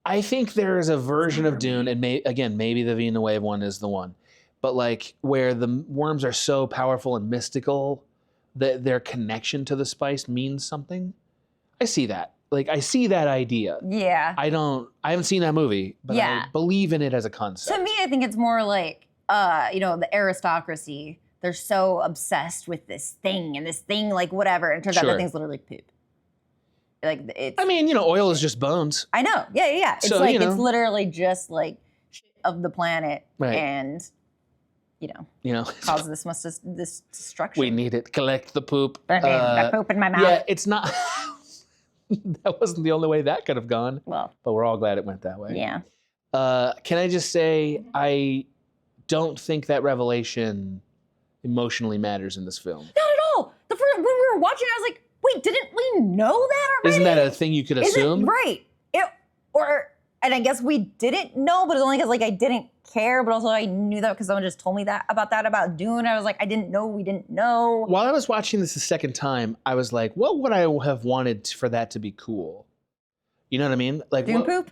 I think there is a version of Dune, and maybe the Villeneuve one is the one, but like where the worms are so powerful and mystical that their connection to the spice means something. I see that. Like, I see that idea. Yeah. I haven't seen that movie, but Yeah. I believe in it as a concept. To me, I think it's more like, the aristocracy. They're so obsessed with this thing and this thing, like whatever. And it turns out Sure. that thing's literally poop. Like it's. I mean, oil is just bones. I know. Yeah. It's So, like you know. it's literally just like shit of the planet, Right. and cause this destruction. We need it. Collect the poop. Got poop in my mouth. Yeah, it's not. That wasn't the only way that could have gone, Well, but we're all glad it went that way. yeah. Can I just say, I don't think that revelation emotionally matters in this film. Not at all. When we were watching, I was like, wait, didn't we know that already? Isn't that a thing you could assume? Right. And I guess we didn't know, but it's only because like I didn't care, but also I knew that because someone just told me about Dune. I was like, I didn't know we didn't know. While I was watching this the second time, I was like, what would I have wanted for that to be cool? You know what I mean? Like Dune poop?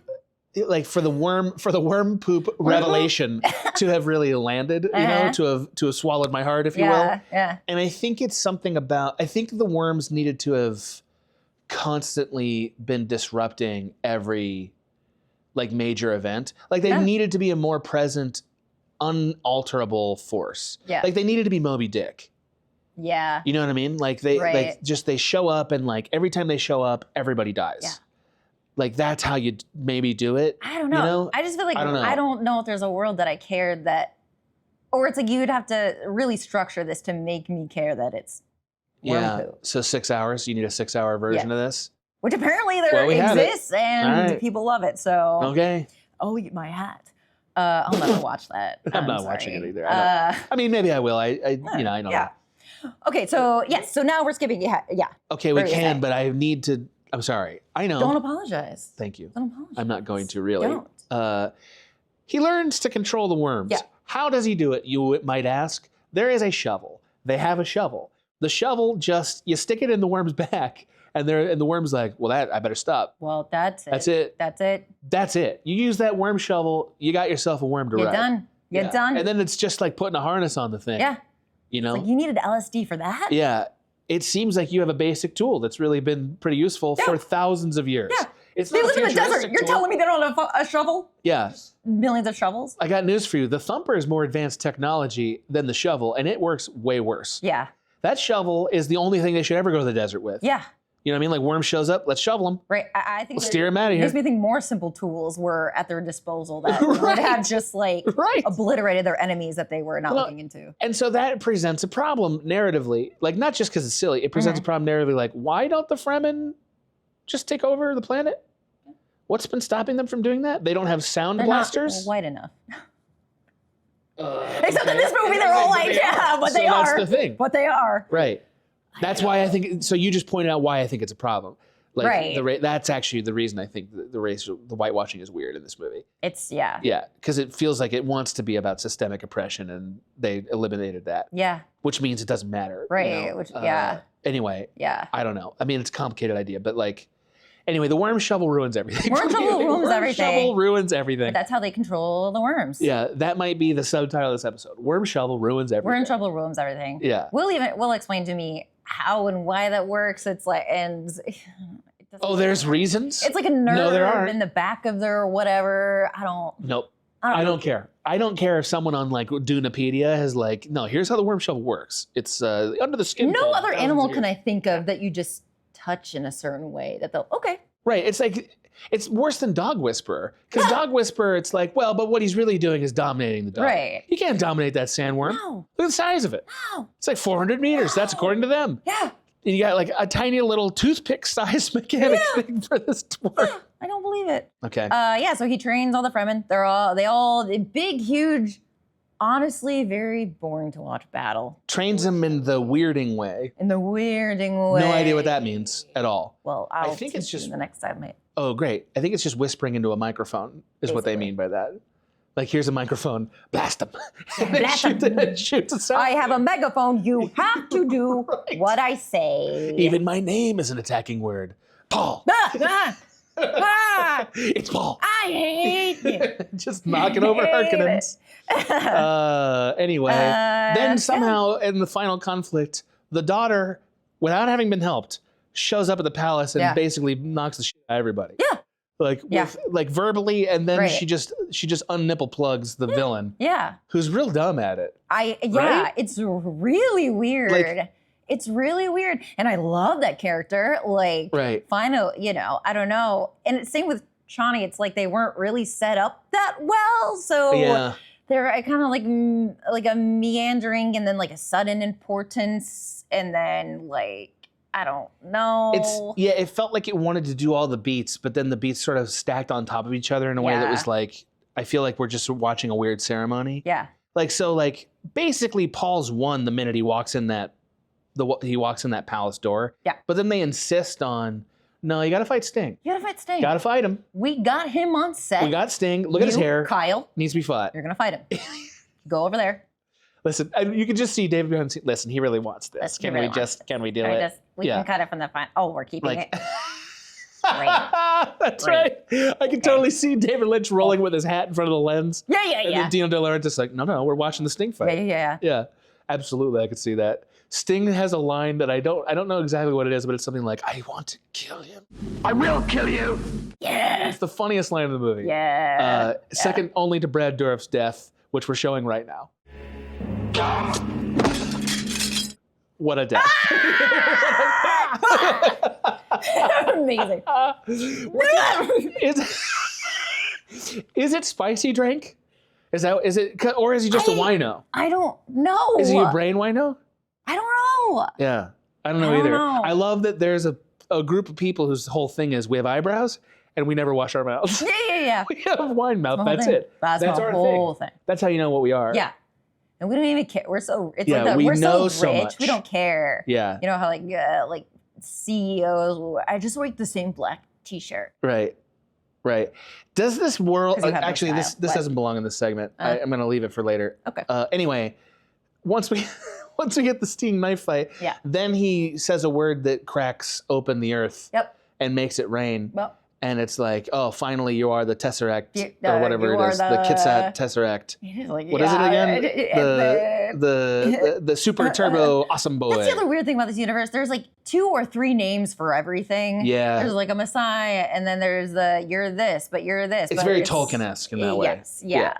Like for the worm poop revelation to have really landed, you know, to have swallowed my heart, if you will. Yeah. And I think it's something about, I think the worms needed to have constantly been disrupting every like major event. Like they needed to be a more present, unalterable force. Yeah. Like they needed to be Moby Dick. Yeah. You know what I mean? Like they they show up and like every time they show up, everybody dies. Yeah. Like that's how you maybe do it. I don't know. You know? I just feel like I don't know if there's a world that I cared that, or it's like you'd have to really structure this to make me care that it's worm poop. So 6 hours. You need a 6 hour version of this. Which apparently Well, exists and right. people love it. So Okay. oh, my hat. I'll never watch that. I'm not watching it either. I mean, maybe I will. I know. Yeah. Okay, so yes, so now we're skipping. Yeah. Okay, we can, but I need to. I'm sorry. I know. Don't apologize. Thank you. Don't apologize. I'm not going to really. Don't. He learns to control the worms. Yeah. How does he do it? You might ask. There is a shovel. They have a shovel. The shovel you stick it in the worm's back, and the worm's like, well, I better stop. Well, that's it. That's it. That's it. That's it. You use that worm shovel, you got yourself a worm to You're ride. done. You're Yeah. done. And then it's just like putting a harness on the thing. Yeah. You know? It's like you needed LSD for that? Yeah. It seems like you have a basic tool that's really been pretty useful for thousands of years. Yeah. It's They not live a in the desert. futuristic You're tool. telling me they don't have a shovel? Yeah. Millions of shovels? I got news for you. The Thumper is more advanced technology than the shovel, and it works way worse. Yeah. That shovel is the only thing they should ever go to the desert with. Yeah. You know what I mean? Like worm shows up, let's shovel them. Right. I think We'll steer them out of it here. makes me think more simple tools were at their disposal that would have just like obliterated their enemies that they were not looking into. And so that presents a problem narratively. Like not just because it's silly, it presents a problem narratively. Like why don't the Fremen just take over the planet? What's been stopping them from doing that? They don't have sound They're blasters? not white enough. Except in this movie, they're all like, but they are. That's the thing. But they are. Right. That's why I think. So you just pointed out why I think it's a problem. Like Right. That's actually the reason I think the whitewashing is weird in this movie. It's, yeah. Yeah, because it feels like it wants to be about systemic oppression, and they eliminated that. Yeah. Which means it doesn't matter. Right. Anyway. Yeah. I don't know. I mean, it's a complicated idea, but like, anyway, the worm shovel ruins everything. Worm shovel ruins everything. Worm shovel ruins everything. But that's how they control the worms. Yeah, that might be the subtitle of this episode. Worm shovel ruins everything. Worm shovel ruins everything. Yeah. Will explain to me how and why that works. It's like, and Oh, there's reasons? it's like a nerve No, there aren't. in the back of their whatever. Nope. I don't care. I don't care if someone on like Dunepedia has like, no, here's how the worm shovel works. It's under the skin. No fold, other thousands animal of can I years. think of that you just touch in a certain way that they'll, okay. Right. It's like, it's worse than Dog Whisperer. Because Dog Whisperer, it's like, well, but what he's really doing is dominating the dog. Right. You can't dominate that sandworm. No. Look at the size of it. No. It's like 400 meters. That's according to them. Yeah. And you got like a tiny little toothpick-sized mechanic thing for this dwarf. I don't believe it. Okay. So he trains all the Fremen. They all big, huge, honestly, very boring to watch battle. Trains him in the weirding way. In the weirding way. No idea what that means at all. Well, I'll think it's teach you just- the next time. Oh, great. I think it's just whispering into a microphone is what they Basically. mean by that. Like, here's a microphone. Blast them. Blast 'em. It shoots a sound. I have a megaphone. You have to do Right. what I say. Even my name is an attacking word. Paul. It's Paul. I hate you. Just knocking over Hate Harkonnens. Anyway, then somehow in the final conflict, the daughter, without having been helped, shows up at the palace and Yeah. basically knocks the shit out of everybody. Yeah. Like like verbally, and then Right. she just unnipple plugs the villain, Yeah. who's real dumb at it. Right? It's really weird. Like- it's really weird. And I love that character. Like, Right. final, I don't know. And it's same with Chani. It's like they weren't really set up that well. So Yeah. they're kind of like a meandering and then like a sudden importance. And then like, I don't know. It felt like it wanted to do all the beats, but then the beats sort of stacked on top of each other in a way that Yeah. was like, I feel like we're just watching a weird ceremony. Yeah. Like, so like basically Paul's won the minute he walks in that he walks in that palace door. Yeah. But then they insist on, no, you got to fight Sting. You gotta fight Sting. Got to fight him. We got him on set. We got Sting. Look at his hair. Kyle, Needs to be fought. you're gonna fight him. Go over there. Listen, you can just see David behind the scene. Listen, he really wants this. Listen, he Can really we wants just, can we do Can we it? just, we Yeah. can cut it from the front. Oh, we're keeping Like, it. Great. that's Great. right. I can totally see David Lynch rolling with his hat in front of the lens. Yeah, And then Dino De Laurentiis like, no, we're watching the Sting fight. Yeah. Yeah, absolutely. I could see that. Sting has a line that I don't know exactly what it is, but it's something like, I want to kill him. I will kill you. Yeah. It's the funniest line of the movie. Yeah. Second only to Brad Dourif's death, which we're showing right now. What a death. Amazing. Is it spicy drink? Is it, or is he just a wino? I don't know. Is he a brain wino? I don't know. Yeah, I don't know I don't either. know. I love that there's a group of people whose whole thing is we have eyebrows and we never wash our mouths. Yeah. We have wine mouth. My whole That's thing. it. That's my our whole thing. That's how you know what we are. Yeah. And we don't even care. We're so, it's Yeah, like that. we We're know so so rich. much. We don't care. Yeah. You know how like CEOs, I just wear the same black t-shirt. Right. Does this world 'Cause you have no actually this style. this What? doesn't belong in this segment. I'm going to leave it for later. Okay. Anyway, once we get the Sting knife fight, Yeah. then he says a word that cracks open the earth Yep. and makes it rain. Well, And it's like, oh, finally you are the Tesseract You- or whatever you it are is, the the- Kitsat Tesseract. it is like, What is it again? The- The super turbo awesome boy. That's the other weird thing about this universe. There's like 2 or 3 names for everything. Yeah. There's like a Messiah, and then there's you're this, but you're this. It's but very Tolkien-esque in that way. Yes, yeah.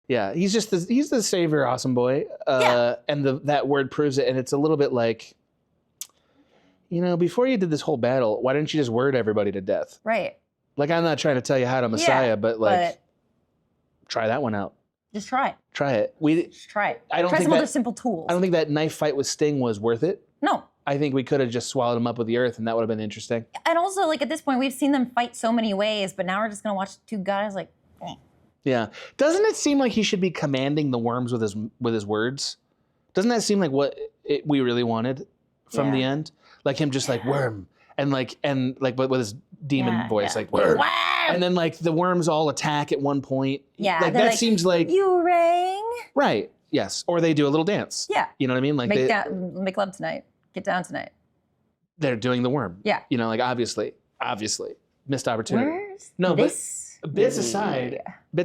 Yeah, he's just he's the savior awesome boy. And that word proves it. And it's a little bit like, before you did this whole battle, why didn't you just word everybody to death? Right. Like, I'm not trying to tell you how to Messiah, but But try that one out. just try it. Try it. Just try it. I don't try think some other that- simple tools. I don't think that knife fight with Sting was worth it. No. I think we could have just swallowed him up with the earth, and that would have been interesting. And also, like at this point, we've seen them fight so many ways, but now we're just gonna watch 2 guys like. Yeah. Doesn't it seem like he should be commanding the worms with his words? Doesn't that seem like what we really wanted from the end? Like him just like worm and but with his demon voice like worm. And then like the worms all attack at one point. Yeah, Like they're that like, seems like You rang. right. Yes. Or they do a little dance. Yeah. You know what I mean? Like Make love tonight. Get down tonight. they're doing the worm. Yeah. Like obviously missed opportunity. Where's No, but this? Bits movie?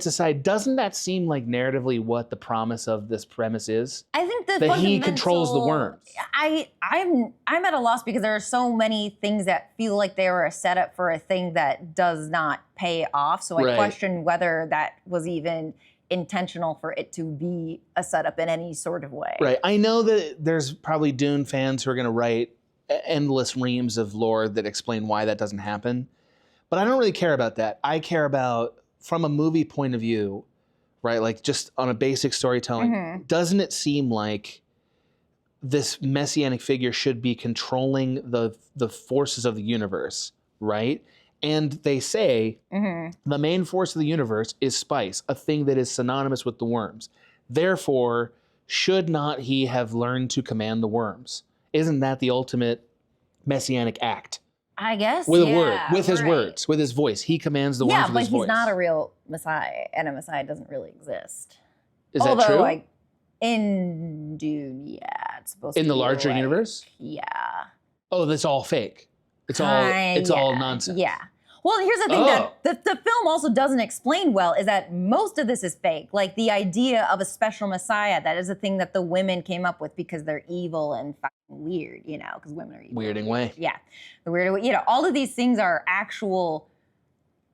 aside, doesn't that seem like narratively what the promise of this premise is? I think the That he controls the fundamental- worms. I'm at a loss because there are so many things that feel like they were a setup for a thing that does not pay off. So I Right. question whether that was even intentional for it to be a setup in any sort of way. Right. I know that there's probably Dune fans who are going to write endless reams of lore that explain why that doesn't happen. But I don't really care about that. I care about, from a movie point of view, right? Like just on a basic storytelling, doesn't it seem like this messianic figure should be controlling the forces of the universe, right? And they say the main force of the universe is spice, a thing that is synonymous with the worms. Therefore, should not he have learned to command the worms? Isn't that the ultimate messianic act? I guess. With yeah, a word, with his right. words, with his voice. He commands the worms Yeah, with but his he's voice. not a real Messiah, and a Messiah doesn't really exist. Is Although, that true? like, in Dune, yeah, it's supposed to In the be larger like- universe? Yeah. Oh, that's all fake. It's all nonsense. Yeah. Well, here's the thing that the film also doesn't explain well is that most of this is fake. Like the idea of a special Messiah, that is a thing that the women came up with because they're evil and fucking weird, because women are evil. Weirding way. Yeah. The weird way. All of these things are actual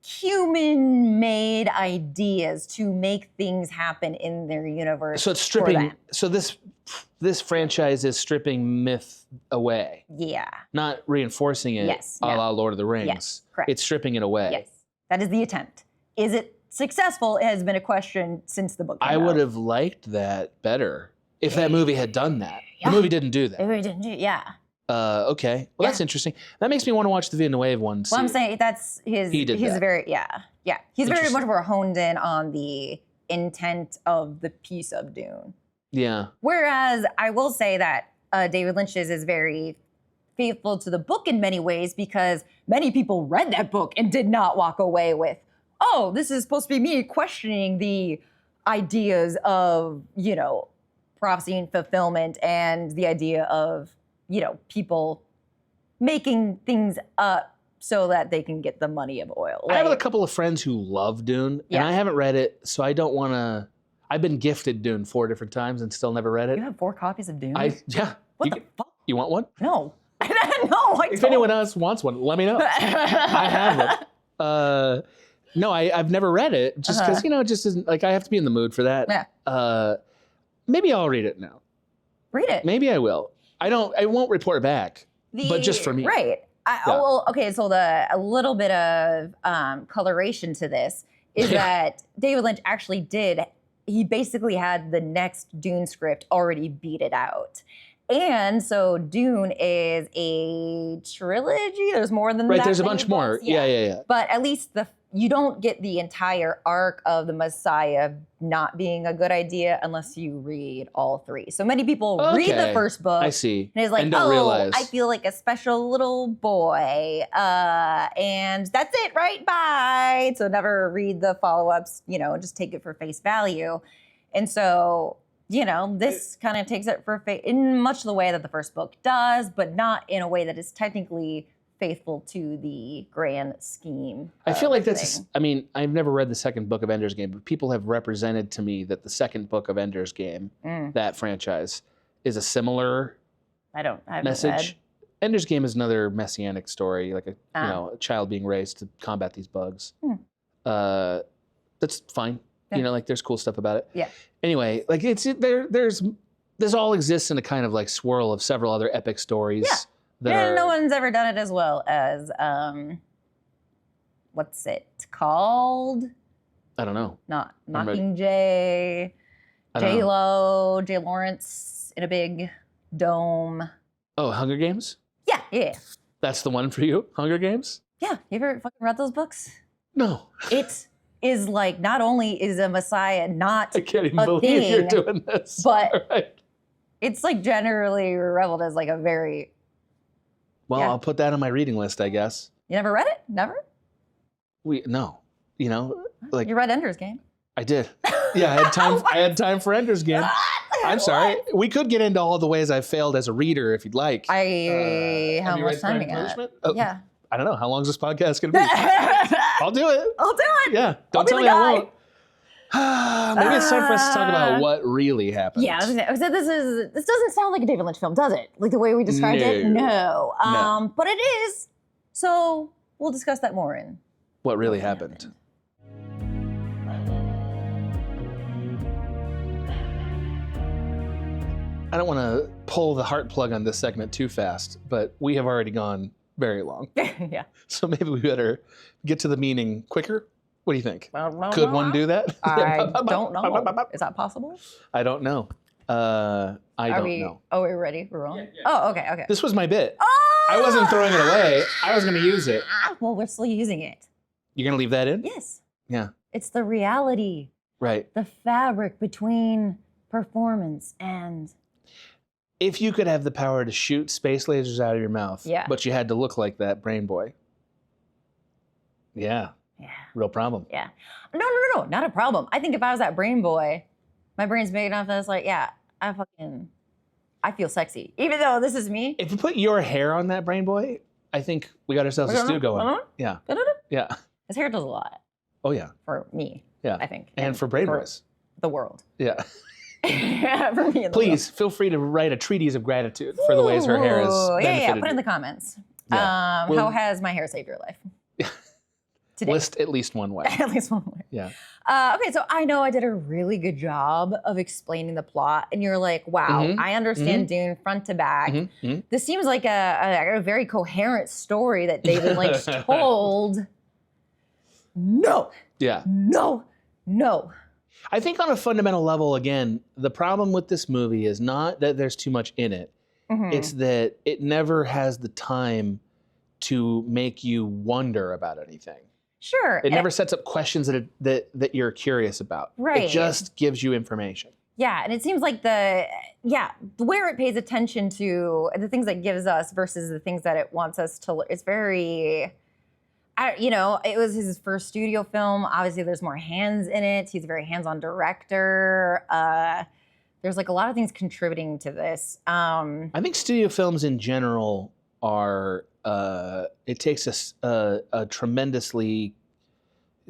human-made ideas to make things happen in their universe. So it's for stripping. them. So this franchise is stripping myth away, Yeah. not reinforcing it. Yes, A no. la Lord of the Rings. Yes, correct. It's stripping it away. Yes. That is the attempt. Is it successful? It has been a question since the book came I out. would have liked that better if that movie had done that. Yeah. The movie didn't do They that. really didn't do. Yeah. Okay. Well, that's interesting. That makes me want to watch the Villeneuve one. Well, I'm saying that's his. He did he's that. very He's very Interesting. much more honed in on the intent of the piece of Dune. Yeah. Whereas I will say that David Lynch's is very faithful to the book in many ways because many people read that book and did not walk away with, oh, this is supposed to be me questioning the ideas of, prophecy and fulfillment and the idea of, people making things up so that they can get the money of oil. I have a couple of friends who love Dune, and I haven't read it, so I don't want to. I've been gifted Dune 4 different times and still never read it. You have 4 copies of Dune? Yeah. What the fuck? You want one? No. No, If anyone else wants one, let me know. I have them. No, I've never read it just because, it just isn't, like, I have to be in the mood for that. Yeah. Maybe I'll read it now. Read it. Maybe I will. I won't report back, but just for me. Right. Well, okay, so a little bit of coloration to this is that David Lynch actually he basically had the next Dune script already beat it out. And so Dune is a trilogy. There's more than that. Right, there's a bunch more. Yeah. But at least you don't get the entire arc of the Messiah not being a good idea unless you read all 3. So many people read the first book. I see. And it's like, don't realize. I feel like a special little boy. And that's it, right? Bye. So never read the follow-ups, just take it for face value. And so, this kind of takes it for in much the way that the first book does, but not in a way that is technically faithful to the grand scheme. I feel like I've never read the second book of Ender's Game, but people have represented to me that the second book of Ender's Game, that franchise, is a similar message. Read. Ender's Game is another messianic story, like a child being raised to combat these bugs. That's fine. Yeah. There's cool stuff about it. Yeah. Anyway, like this all exists in a kind of like swirl of several other epic stories. Yeah. No one's ever done it as well as what's it called? I don't know. Not Mockingjay, J-Lo, Jay Lawrence in a big dome. Oh, Hunger Games? Yeah. That's the one for you? Hunger Games? Yeah. You ever fucking read those books? No. It is like, not only is a Messiah not I can't even believe you're doing this. But right. It's like generally reveled as like a very... Well, I'll put that on my reading list, I guess. You never read it? Never? No. Like you read Ender's Game. I did. Yeah, I had time for Ender's Game. I'm sorry. We could get into all the ways I failed as a reader if you'd like. How much time you got? Yeah. I don't know. How long is this podcast going to be? I'll do it. Yeah. Don't tell me I won't. Maybe it's time for us to talk about what really happened. Yeah, this doesn't sound like a David Lynch film, does it? Like the way we described it? No. But it is. So we'll discuss that more in what really happened. I don't want to pull the heart plug on this segment too fast, but we have already gone very long. Yeah. So maybe we better get to the meaning quicker. What do you think? Could one do that? I don't know. Is that possible? I don't know. I don't know. Oh, we're ready? We're rolling? Yeah. Oh, okay. This was my bit. Oh! I wasn't throwing it away. I was going to use it. Well, we're still using it. You're going to leave that in? Yes. Yeah. It's the reality. Right. The fabric between performance and... If you could have the power to shoot space lasers out of your mouth, but you had to look like that brain boy. Yeah. Real problem. Yeah. No, not a problem. I think if I was that brain boy, my brain's big enough that it's like, I feel sexy. Even though this is me. If you put your hair on that brain boy, I think we got ourselves a stew going. Yeah. Yeah. His hair does a lot. Oh, yeah. For me, I think. And for brain boys. The world. Yeah. For me. Please feel free to write a treatise of gratitude for the ways her hair has benefited. Yeah. Put it in the comments. Yeah. How has my hair saved your life? Today. List at least one way. At least one way. Yeah. Okay, so I know I did a really good job of explaining the plot, and you're like, wow, I understand Dune front to back. This seems like a very coherent story that David Lynch told. No. Yeah. No. I think on a fundamental level, again, the problem with this movie is not that there's too much in it. It's that it never has the time to make you wonder about anything. Sure. It never sets up questions that you're curious about. Right. It just gives you information. Yeah, and it seems like where it pays attention to the things that gives us versus the things that it wants us to. It's very, it was his first studio film. Obviously, there's more hands in it. He's a very hands-on director. There's like a lot of things contributing to this. I think studio films in general are. It takes a tremendously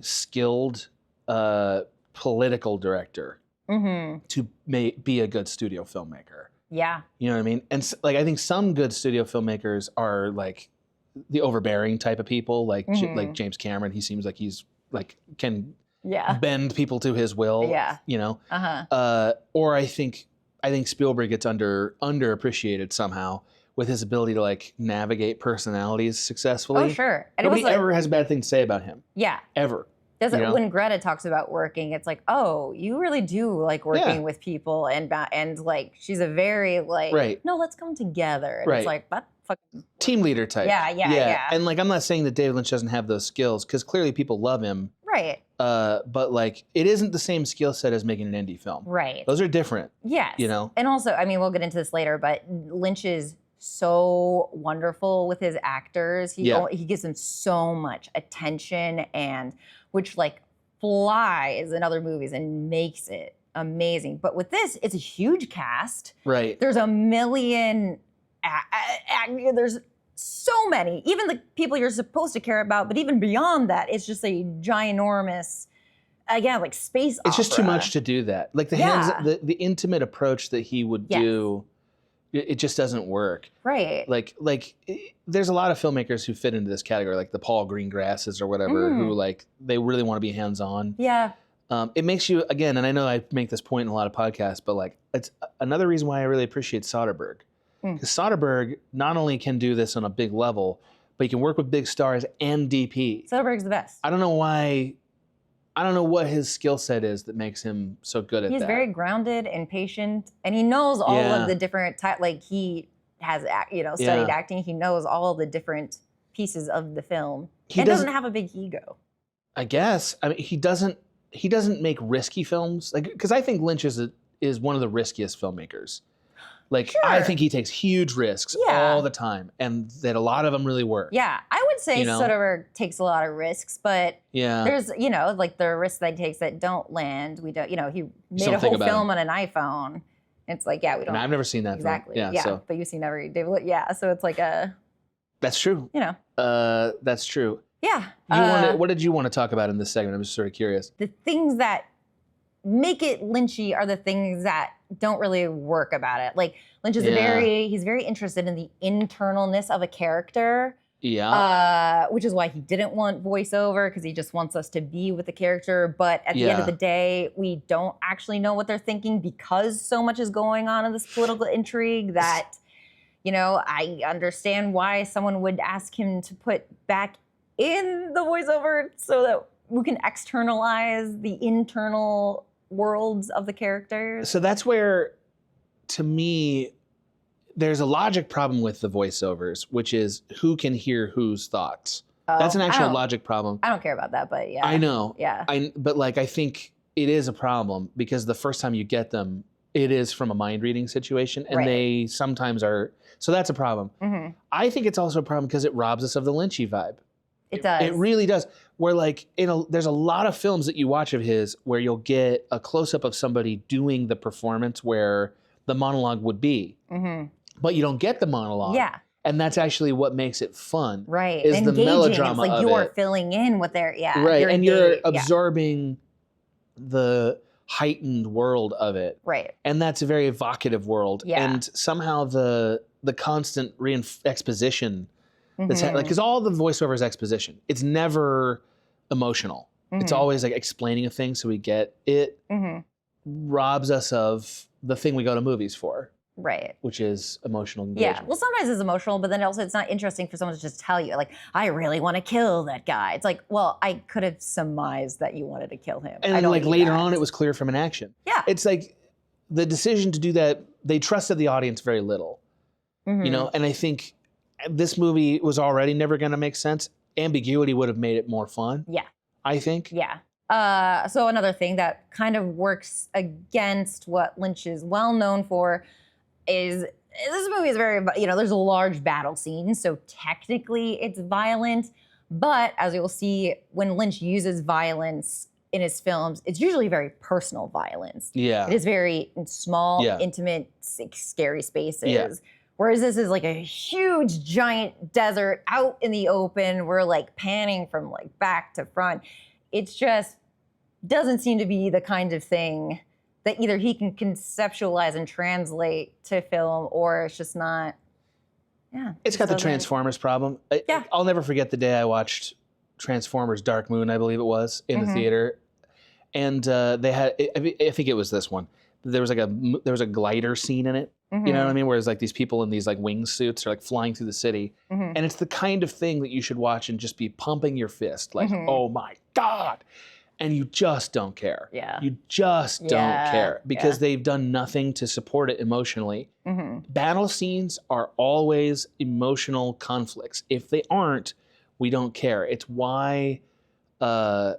skilled political director to be a good studio filmmaker. Yeah. You know what I mean? And like I think some good studio filmmakers are like the overbearing type of people, like like James Cameron. He seems like he's like can bend people to his will. Yeah. You know. Or I think Spielberg gets underappreciated somehow with his ability to like navigate personalities successfully. Oh sure. And nobody ever has a bad thing to say about him. Yeah. Ever. When Greta talks about working, it's like, oh, you really do like working with people, and like she's a very like, no, let's come together. And it's like that fucking team leader type. Yeah. And like, I'm not saying that David Lynch doesn't have those skills because clearly people love him. Right. But like, it isn't the same skill set as making an indie film. Right. Those are different. Yes. You know. And also, I mean, we'll get into this later, but Lynch is so wonderful with his actors. He gives them so much attention, and which like flies in other movies and makes it amazing. But with this, it's a huge cast. Right. There's a million. There's so many. Even the people you're supposed to care about, but even beyond that, it's just a ginormous. Again, like space opera. It's just too much to do that. Like the intimate approach that he would do. It just doesn't work. Right. Like there's a lot of filmmakers who fit into this category, like the Paul Greengrasses or whatever, who like they really want to be hands-on. Yeah. It makes you, again, and I know I make this point in a lot of podcasts, but like it's another reason why I really appreciate Soderbergh. Because Soderbergh not only can do this on a big level, but he can work with big stars and DP. Soderbergh's the best. I don't know what his skill set is that makes him so good at that. He's very grounded and patient, and he knows all of the different like he has studied acting. He knows all the different pieces of the film. He doesn't have a big ego. I guess. I mean, he doesn't make risky films. Like, because I think Lynch is one of the riskiest filmmakers. Like, I think he takes huge risks all the time, and that a lot of them really work. Yeah, I would say Soderbergh takes a lot of risks, but there's, like the risks that he takes that don't land. We don't, he made a whole film on an iPhone. It's like, we don't. And I've never seen that exactly. film. Yeah, but you've seen every David. Yeah, so it's like a. That's true. That's true. Yeah. What did you want to talk about in this segment? I'm just sort of curious. The things that make it Lynchy are the things that don't really work about it. Like Lynch is he's very interested in the internalness of a character. Yeah. Which is why he didn't want voiceover, because he just wants us to be with the character. But at the end of the day, we don't actually know what they're thinking because so much is going on in this political intrigue that, I understand why someone would ask him to put back in the voiceover so that we can externalize the internal worlds of the characters. So that's where, to me, there's a logic problem with the voiceovers, which is who can hear whose thoughts. That's an actual logic problem. I don't care about that, but yeah. I know. Yeah. But like, I think it is a problem because the first time you get them, it is from a mind reading situation, and they sometimes are. So that's a problem. Mm-hmm. I think it's also a problem because it robs us of the Lynchy vibe. It does. It really does. Where like, there's a lot of films that you watch of his where you'll get a close up of somebody doing the performance where the monologue would be, but you don't get the monologue. Yeah. And that's actually what makes it fun. Right. Is engaging. the melodrama it's like of you're it. filling in what they're, Right. And you're absorbing the heightened world of it. Right. And that's a very evocative world. Yeah. And somehow the constant exposition that's because all the voiceover is exposition. It's never emotional. It's always like explaining a thing so we get it. Robs us of the thing we go to movies for. Right. Which is emotional engagement. Yeah. Well, sometimes it's emotional, but then also it's not interesting for someone to just tell you, like, I really want to kill that guy. It's like, well, I could have surmised that you wanted to kill him. And like later on, it was clear from an action. Yeah. It's like the decision to do that, they trusted the audience very little. And I think this movie was already never going to make sense. Ambiguity would have made it more fun. Yeah. I think. Yeah. So another thing that kind of works against what Lynch is well known for is this movie is very, there's a large battle scene, so technically it's violent. But as you'll see, when Lynch uses violence in his films, it's usually very personal violence. Yeah. It is very small, Yeah. intimate, scary spaces. Yeah. Whereas this is like a huge, giant desert out in the open. We're like panning from like back to front. It's just doesn't seem to be the kind of thing that either he can conceptualize and translate to film, or it's just not. Yeah. It's got the doesn't- Transformers problem. Yeah. I'll never forget the day I watched Transformers Dark Moon, I believe it was, in the theater. And they had, I think it was this one. There was a glider scene in it. You know what I mean? Where it's like these people in these like wingsuits are like flying through the city. And it's the kind of thing that you should watch and just be pumping your fist. Like, oh my God. And you just don't care. Yeah. You just don't Yeah, care because yeah. they've done nothing to support it emotionally. Battle scenes are always emotional conflicts. If they aren't, we don't care. It's why a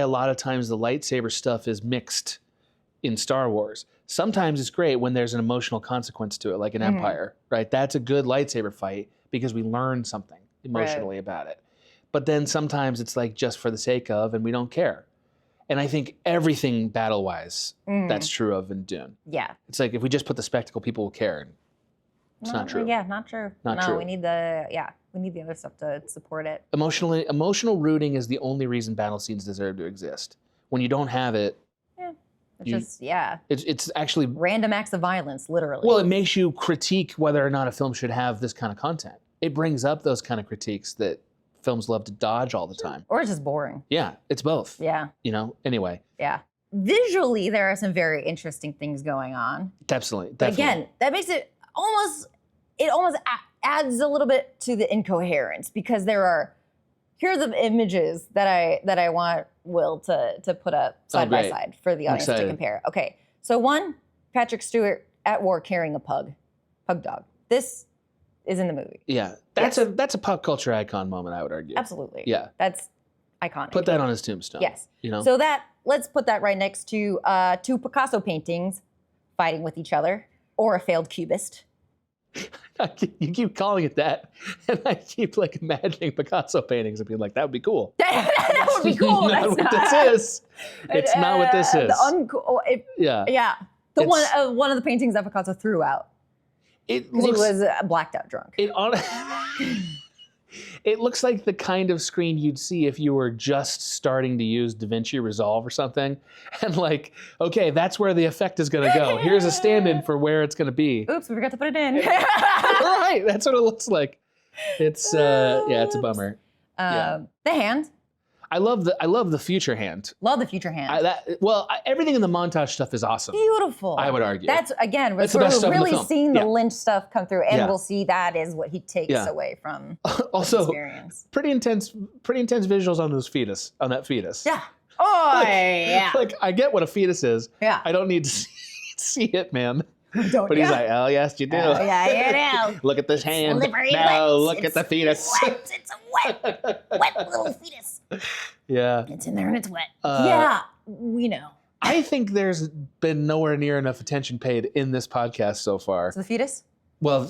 lot of times the lightsaber stuff is mixed in Star Wars. Sometimes it's great when there's an emotional consequence to it, like in Empire, right? That's a good lightsaber fight because we learn something emotionally about it. But then sometimes it's like just for the sake of, and we don't care. And I think everything battle-wise, that's true of in Dune. Yeah. It's like if we just put the spectacle, people will care. And it's not true. Yeah, not true. Not no, true. we need the other stuff to support it. Emotional rooting is the only reason battle scenes deserve to exist. When you don't have it, It's it's actually, random acts of violence, literally. well, it makes you critique whether or not a film should have this kind of content. It brings up those kind of critiques that films love to dodge all the time. or it's just boring. Yeah, it's both. Yeah. Anyway, Yeah. Visually, there are some very interesting things going on. definitely. But again, that makes it almost adds a little bit to the incoherence because here are the images that I want Will to put up side by great. side for the audience to excited. compare. Okay, so one, Patrick Stewart at war carrying a pug dog. This is in the movie. Yeah, that's a pop culture icon moment, I would argue. Absolutely. Yeah. That's iconic. Put that on his tombstone. Yes. You know? So let's put that right next to two Picasso paintings fighting with each other, or a failed cubist. You keep calling it that, and I keep like imagining Picasso paintings and being like, that would be cool. That would be cool. Not what this is. It's not what this is. Yeah. It's- One of the paintings that Picasso threw out It because he looks. was blacked out drunk. It looks like the kind of screen you'd see if you were just starting to use DaVinci Resolve or something, and like, okay, that's where the effect is going to go. Here's a stand-in for where it's going to be. Oops, we forgot to put it in. Right, that's what it looks like. It's it's a bummer. Yeah. The hand. I love the future hand. Love the future hand. Everything in the montage stuff is awesome. Beautiful. I would argue. That's again, That's the we're best stuff in the really film. seeing the Yeah. Lynch stuff come through, and Yeah. we'll see that is what he takes Yeah. away from Also, the experience. pretty intense visuals on that fetus. Yeah. Oh Like- yeah. Like I get what a fetus is. Yeah. I don't need to see it, man. Don't- But he's yeah. like, oh yes, you do. Oh, yeah, you do. Look at this hand. Slippery No, wet. look at the fetus. It's a wet little fetus. Yeah. It's in there and it's wet. Uh, yeah, we know. I think there's been nowhere near enough attention paid in this podcast so far. So the fetus? Well,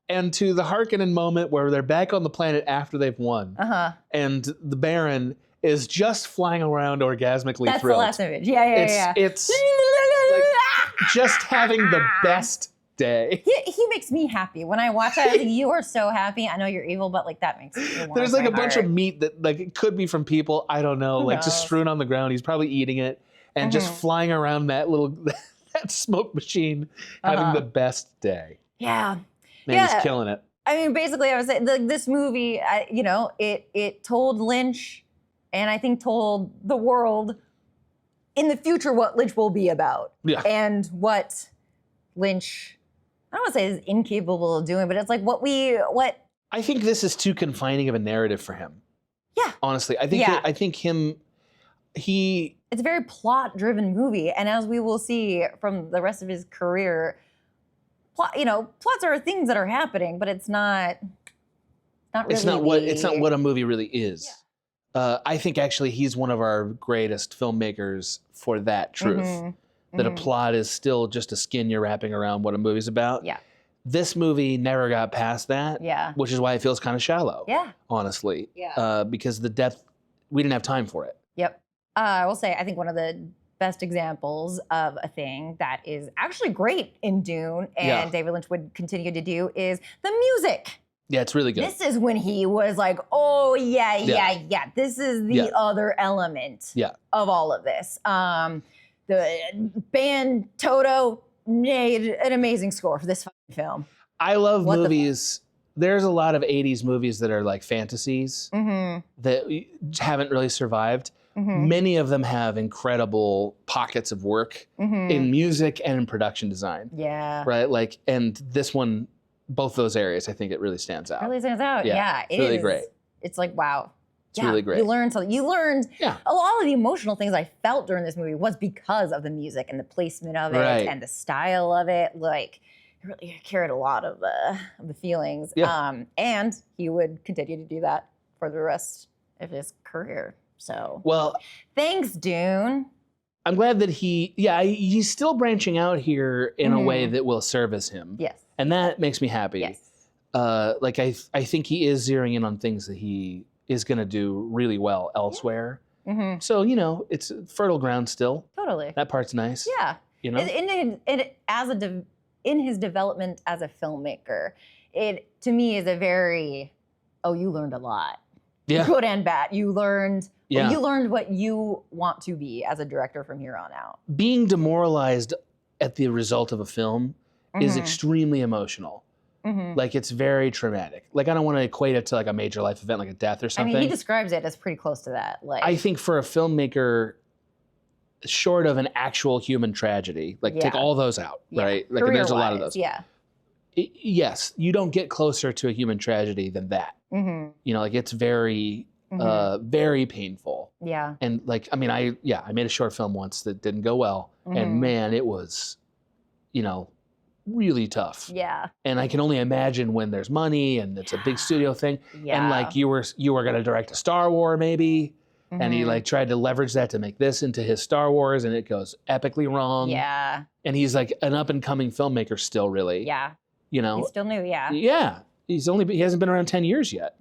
and to the Harkonnen moment where they're back on the planet after they've won, Uh-huh. and the Baron is just flying around orgasmically That's thrilled. the last image. Yeah. It's just having the best day. He makes me happy. When I watch it, I was like, you are so happy. I know you're evil, but like that makes me warm There's like my a bunch heart. of meat that like it could be from people. I don't know, Who like just knows? strewn on the ground. He's probably eating it and just flying around that little that smoke machine, having the best day. Yeah. Man, Yeah. he's killing it. I mean, basically, I was saying this movie, it told Lynch, and I think told the world in the future what Lynch will be about, Yeah. and what Lynch, I don't want to say is incapable of doing, but it's like what I think this is too confining of a narrative for him. Yeah. Honestly, I think Yeah. it's a very plot-driven movie, and as we will see from the rest of his career, plots are things that are happening, but it's not really. it's not what a movie really is. I think actually he's one of our greatest filmmakers for that truth. That a plot is still just a skin you're wrapping around what a movie's about. Yeah. This movie never got past that. Yeah. Which is why it feels kind of shallow. Yeah. Honestly. Yeah. Because the depth, we didn't have time for it. Yep. I will say, I think one of the best examples of a thing that is actually great in Dune and David Lynch would continue to do is the music. Yeah, it's really good. This is when he was like, oh, yeah. This is the other element of all of this. The band Toto made an amazing score for this fucking film. I love movies. There's a lot of 80s movies that are like fantasies that haven't really survived. Many of them have incredible pockets of work in music and in production design. Yeah. Right? Like, and this one, both those areas, I think it really stands out. Really stands out. Yeah. It's really great. It's like, wow. It's really great. You learned something. You learned a lot of the emotional things I felt during this movie was because of the music and the placement of it and the style of it. Like, it really carried a lot of the feelings. Yeah. And he would continue to do that for the rest of his career. So, well, thanks, Dune. I'm glad that he's still branching out here in a way that will service him. Yes. And that makes me happy. Yes. Like I think he is zeroing in on things that he is going to do really well elsewhere. So, it's fertile ground still. Totally. That part's nice. Yeah. In his development as a filmmaker, it to me is a very, you learned a lot. Yeah. Good and bad. You learned what you want to be as a director from here on out. Being demoralized at the result of a film is extremely emotional. Like, it's very traumatic. Like, I don't want to equate it to like a major life event, like a death or something. I mean, he describes it as pretty close to that. Like, I think for a filmmaker, short of an actual human tragedy, like take all those out, right? Like, and there's a lot of those. Yeah. Yes, you don't get closer to a human tragedy than that. Like, it's very, very painful. Yeah. And like, I mean, I made a short film once that didn't go well, and man, it was, really tough. Yeah. And I can only imagine when there's money and it's a big studio thing. Yeah. And like you were going to direct a Star Wars maybe, and he like tried to leverage that to make this into his Star Wars, and it goes epically wrong. Yeah. And he's like an up and coming filmmaker still, really. Yeah. He's still new. Yeah. Yeah. He hasn't been around 10 years yet.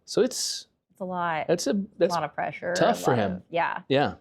So it's a lot. That's a lot of pressure. Tough for him. Yeah. Yeah.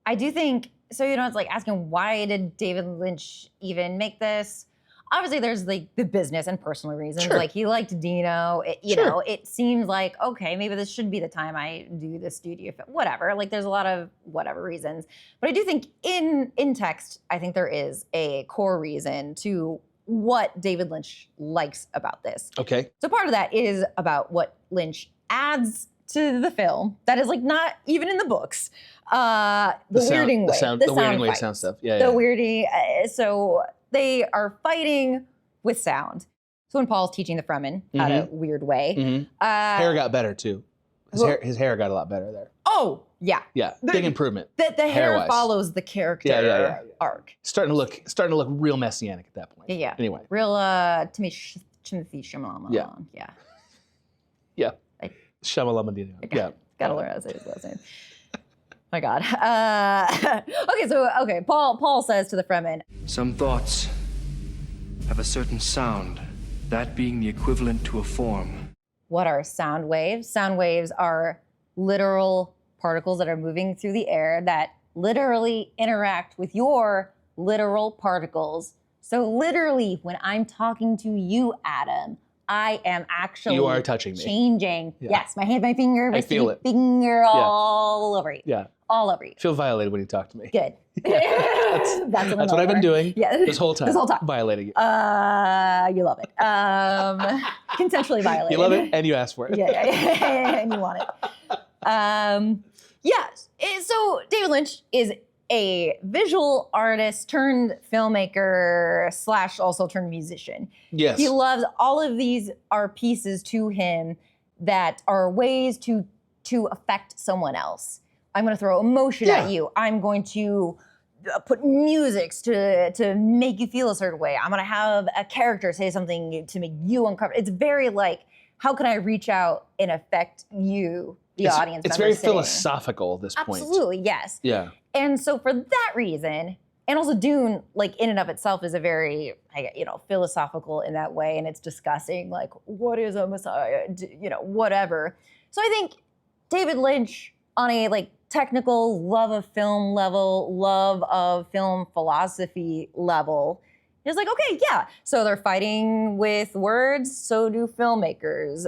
I do think so. It's like asking, why did David Lynch even make this? Obviously, there's like the business and personal reasons. Sure. Like, he liked Dino. It seems like, okay, maybe this should be the time I do the studio film. Whatever. Like, there's a lot of whatever reasons. But I do think in text, I think there is a core reason to what David Lynch likes about this. Okay. So part of that is about what Lynch adds to the film that is like not even in the books. The weirding way. The weirding way sound stuff. Yeah. The weirding. So they are fighting with sound. So when Paul's teaching the Fremen how to weird way. Hair got better too. His hair got a lot better there. Oh, yeah. Yeah. Big improvement. The hair hair-wise. follows the character arc. Starting to look real messianic at that point. Yeah. Anyway. Real Timothy Chalamet. Yeah. Yeah. Yeah. Shyamalan. Yeah. Gotta learn how to say his last name. My God. Okay. Paul says to the Fremen, some thoughts have a certain sound, that being the equivalent to a form. What are sound waves? Sound waves are literal particles that are moving through the air that literally interact with your literal particles. So literally, when I'm talking to you, Adam, I am actually you are touching me. Changing. Yeah. Yes, my hand, my finger, my I feel it. finger all over you. Yeah. All over you. I feel violated when you talk to me. Good. That's what I've been doing this whole time. Violating it. You love it. Consensually violated. You love it and you ask for it. Yeah. And you want it. Yes. So David Lynch is a visual artist turned filmmaker / also turned musician. Yes. He loves all of these are pieces to him that are ways to affect someone else. I'm going to throw emotion at you. I'm going to put music to make you feel a certain way. I'm going to have a character say something to make you uncomfortable. It's very like, how can I reach out and affect you the audience It's member very sitting. philosophical at this point. Absolutely, yes. Yeah. And so for that reason, and also Dune, like in and of itself, is a very, philosophical in that way, and it's discussing like what is a messiah, whatever. So I think David Lynch, on a like technical love of film level, love of film philosophy level, is like, okay, yeah. So they're fighting with words, so do filmmakers.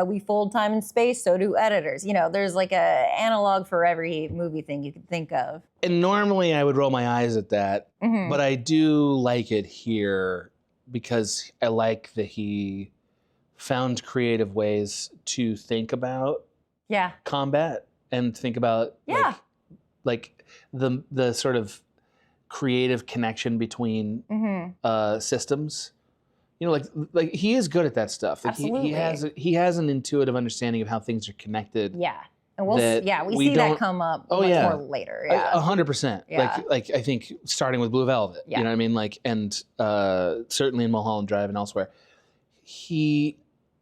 We fold time and space, so do editors. There's like a analog for every movie thing you could think of. And normally I would roll my eyes at that, Mhm. but I do like it here because I like that he found creative ways to think about Yeah. combat and think about Yeah. like the sort of creative connection between Mm-hmm. systems. Like he is good at that stuff. Like Absolutely. he has an intuitive understanding of how things are connected. Yeah. And That we we see that don't- come up Oh, much yeah. more later. Yeah. 100%. Yeah. Like I think starting with Blue Velvet, Yeah. you know what I mean? Like, and certainly in Mulholland Drive and elsewhere,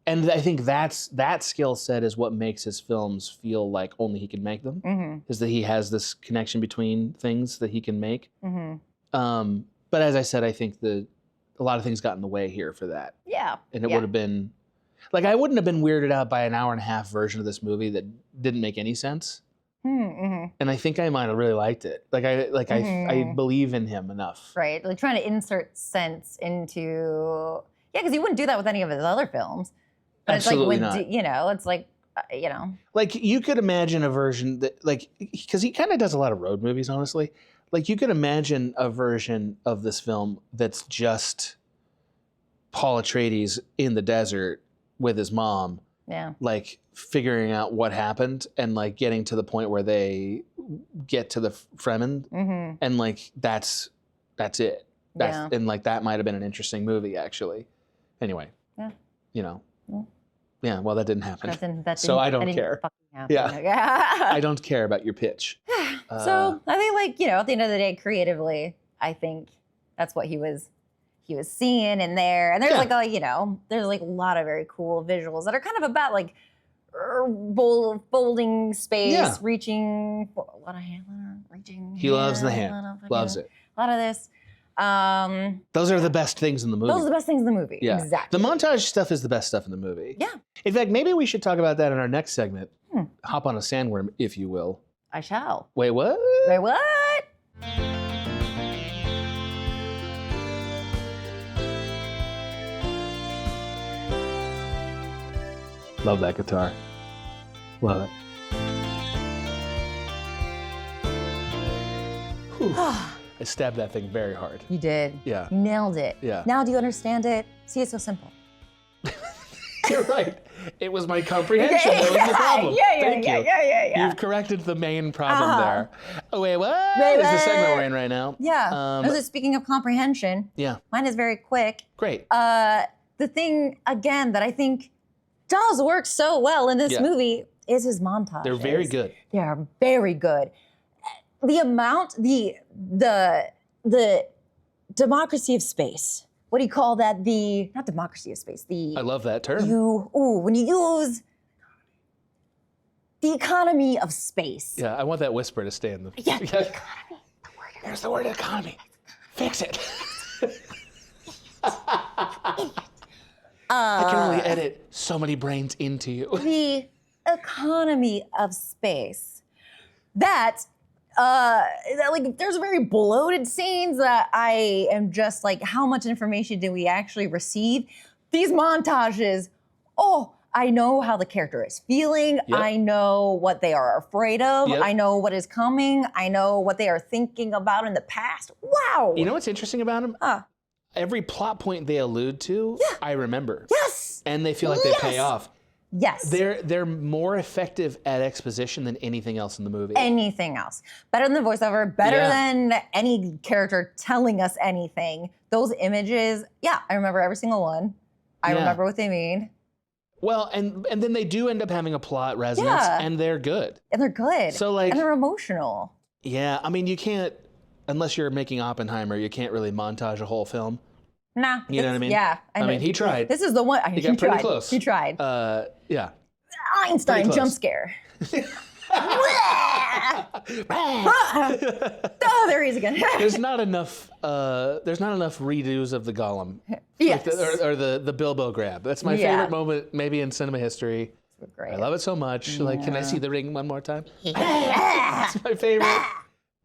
and I think that skill set is what makes his films feel like only he can make them. Mm-hmm. Is that he has this connection between things that he can make. Mm-hmm. But as I said, I think a lot of things got in the way here for that, Yeah. and it Yeah. would have been like I wouldn't have been weirded out by an hour and a half version of this movie that didn't make any sense. Mm-hmm. And I think I might have really liked it. I Mhm. believe in him enough. Right. Like trying to insert sense into, because he wouldn't do that with any of his other films. But Absolutely it's not. like it's like, Like you could imagine a version that because he kind of does a lot of road movies, honestly. Like you could imagine a version of this film that's just Paul Atreides in the desert with his mom, yeah. like figuring out what happened and like getting to the point where they get to the Fremen, Mm-hmm. and like that's it. Yeah. And like that might have been an interesting movie actually. Anyway, Yeah. Yeah. Yeah. Well, that didn't happen. So I don't that didn't care. fucking happen. Yeah. I don't care about your pitch. So I think at the end of the day, creatively, I think that's what he was seeing in there. And there's Yeah. there's like a lot of very cool visuals that are kind of about like folding space, Yeah. reaching for a lot of hand, reaching. He loves the hand, hand. a lot of Loves fucking- it. A lot of this. Those are the best things in the movie. Those are the best things in the movie. Yeah. Exactly. The montage stuff is the best stuff in the movie. Yeah. In fact, maybe we should talk about that in our next segment. Hmm. Hop on a sandworm, if you will. I shall. Wait, what? Wait, what? Love that guitar. Love it. Whew. I stabbed that thing very hard. You did. Yeah. You nailed it. Yeah. Now do you understand it? See, it's so simple. You're right. It was my comprehension that was the problem. Thank you. yeah. You've corrected the main problem Uh-huh. there. Oh, wait, what? Wait, Is the what? segment we're in right now? Yeah. Also, speaking of comprehension, Yeah. mine is very quick. Great. The thing, again, that I think does work so well in this Yeah. movie is his montage. They're very good. They are very good. The amount, the democracy of space. What do you call that? Not democracy of space. I love that term. When you use the economy of space. Yeah, I want that whisper to stay in the. Yeah, the economy. There's the word economy. Fix it. I can only edit so many brains into you. The economy of space. That like there's very bloated scenes that I am just like, how much information did we actually receive? These montages, I know how the character is feeling. Yep. I know what they are afraid of. Yep. I know what is coming. I know what they are thinking about in the past. Wow. You know what's interesting about him? Uh, Every plot point they allude to, I remember. yes. And they feel like they pay Yes. off. Yes. They're more effective at exposition than anything else in the movie. Anything else. Better than the voiceover, better Yeah. than any character telling us anything. Those images, I remember every single one. I Yeah. remember what they mean. Well, and then they do end up having a plot resonance, Yeah. and they're good. And they're good. So, like- and they're emotional. Yeah, I mean, you can't, unless you're making Oppenheimer, you can't really montage a whole film. Nah. You know what I mean? Yeah. I mean, he tried. This is the one. He got pretty tried. close. He tried. Yeah. Einstein pretty close. jump scare. Oh, there he is again. There's not enough redos of the Gollum. Yes. Or the Bilbo grab. That's my Yeah. favorite moment maybe in cinema history. Great. I love it so much. Like, can I see the ring one more time? That's my favorite.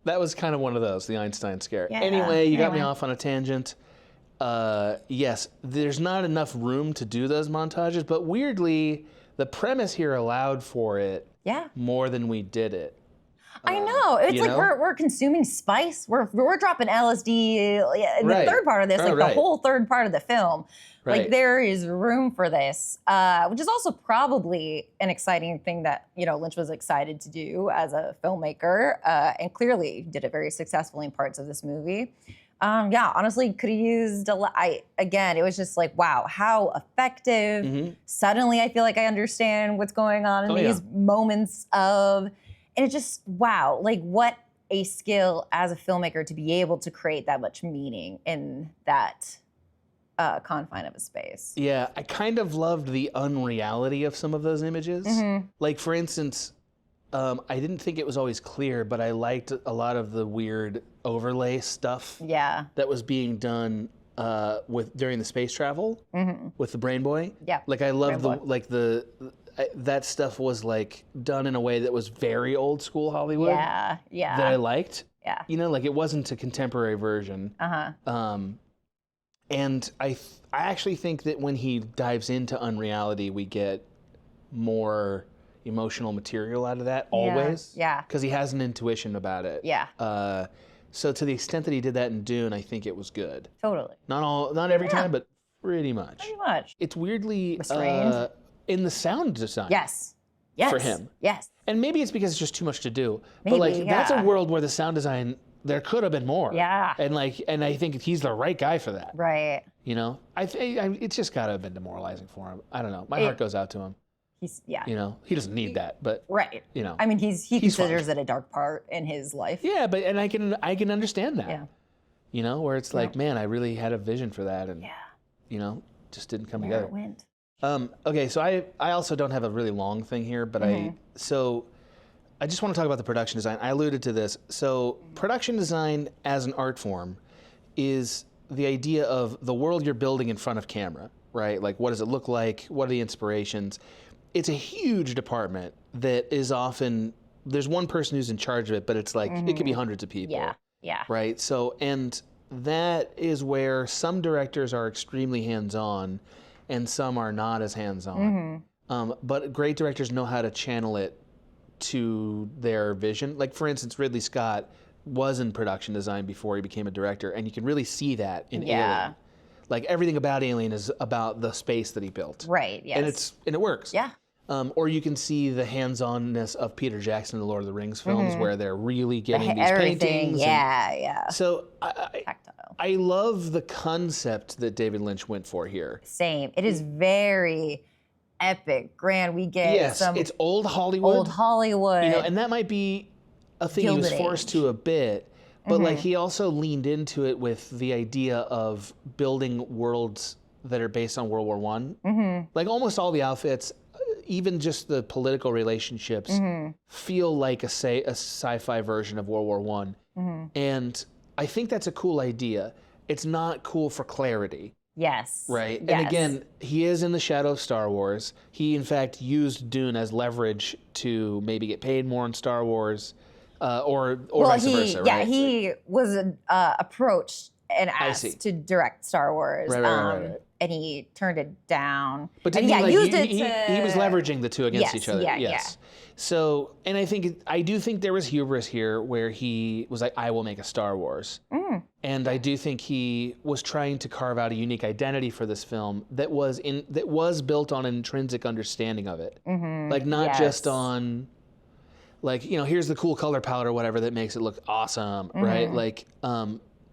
That was kind of one of those, the Einstein scare. Yeah. Anyway, you got me Anyway. off on a tangent. Yes, there's not enough room to do those montages, but weirdly, the premise here allowed for it Yeah. more than we did it. I know. It's you like know? we're consuming spice. We're dropping LSD in the Right. third part of this, Oh, like right. the whole third part of the film. Right. Like there is room for this, which is also probably an exciting thing that Lynch was excited to do as a filmmaker, and clearly did it very successfully in parts of this movie. Yeah, honestly, could have used a lot. Again, it was just like, wow, how effective. Mhm. Suddenly, I feel like I understand what's going on in Oh, these moments of. And it's just, wow, like what a skill as a filmmaker to be able to create that much meaning in that confine of a space. Yeah, I kind of loved the unreality of some of those images. Mhm. Like, for instance, I didn't think it was always clear, but I liked a lot of the weird overlay stuff Yeah. that was being done during the space travel with the Brain Boy. Yeah, Like, I love Brain Boy. that stuff was like done in a way that was very old school Hollywood. Yeah. Yeah. That I liked. Yeah. Like it wasn't a contemporary version. Uh-huh. And I actually think that when he dives into unreality, we get more emotional material out of that always. Yeah. Because he has an intuition about it. Yeah. So to the extent that he did that in Dune, I think it was good. Totally. Not every time, but pretty much. Pretty much. It's weirdly Restrained. in the sound design. Yes. Yes. For him. Yes. And maybe it's because it's just too much to do. Maybe, but like that's a yeah. world where the sound design there could have been more. Yeah. And I think he's the right guy for that. Right. It's just got to have been demoralizing for him. I don't know. My heart goes out to him. Yeah. He doesn't need that, but Right. you know. I mean, he He's considers fine. it a dark part in his life. Yeah, but I can understand that. Yeah. Where it's like, man, I really had a vision for that, and Yeah. just didn't come Where together. it went. Okay, so I also don't have a really long thing here, but I just want to talk about the production design. I alluded to this. So production design as an art form is the idea of the world you're building in front of camera, right? Like, what does it look like? What are the inspirations? It's a huge department that is often, there's one person who's in charge of it, but it's like, it could be hundreds of people. Yeah. Yeah. Right? So, and that is where some directors are extremely hands-on and some are not as hands-on. But great directors know how to channel it to their vision. Like, for instance, Ridley Scott was in production design before he became a director, and you can really see that in Alien. Like, everything about Alien is about the space that he built. Right. Yes. And it works. Yeah. Or you can see the hands-onness of Peter Jackson in the Lord of the Rings films, where they're really getting these Everything. paintings. Yeah. So Tactile. I love the concept that David Lynch went for here. Same. It is very epic, grand. We get Yes, some it's old Hollywood. old Hollywood. And that might be a thing he was Gilded forced Age. to a bit, but like he also leaned into it with the idea of building worlds that are based on World War One. Like almost all the outfits, even just the political relationships, feel like a sci-fi version of World War One. And I think that's a cool idea. It's not cool for clarity. Yes. Right. Yes. And again, he is in the shadow of Star Wars. He, in fact, used Dune as leverage to maybe get paid more in Star Wars, or vice versa. Yeah, right? he was approached and see. asked to direct Star Wars. Right. And he turned it down. But and didn't he, used it he to. was leveraging the two against Yes, each other. yeah, Yes. So, and I do think there was hubris here where he was like, I will make a Star Wars. And I do think he was trying to carve out a unique identity for this film that was built on an intrinsic understanding of it. Like not just Yes. on like, here's the cool color palette or whatever that makes it look awesome, right? Like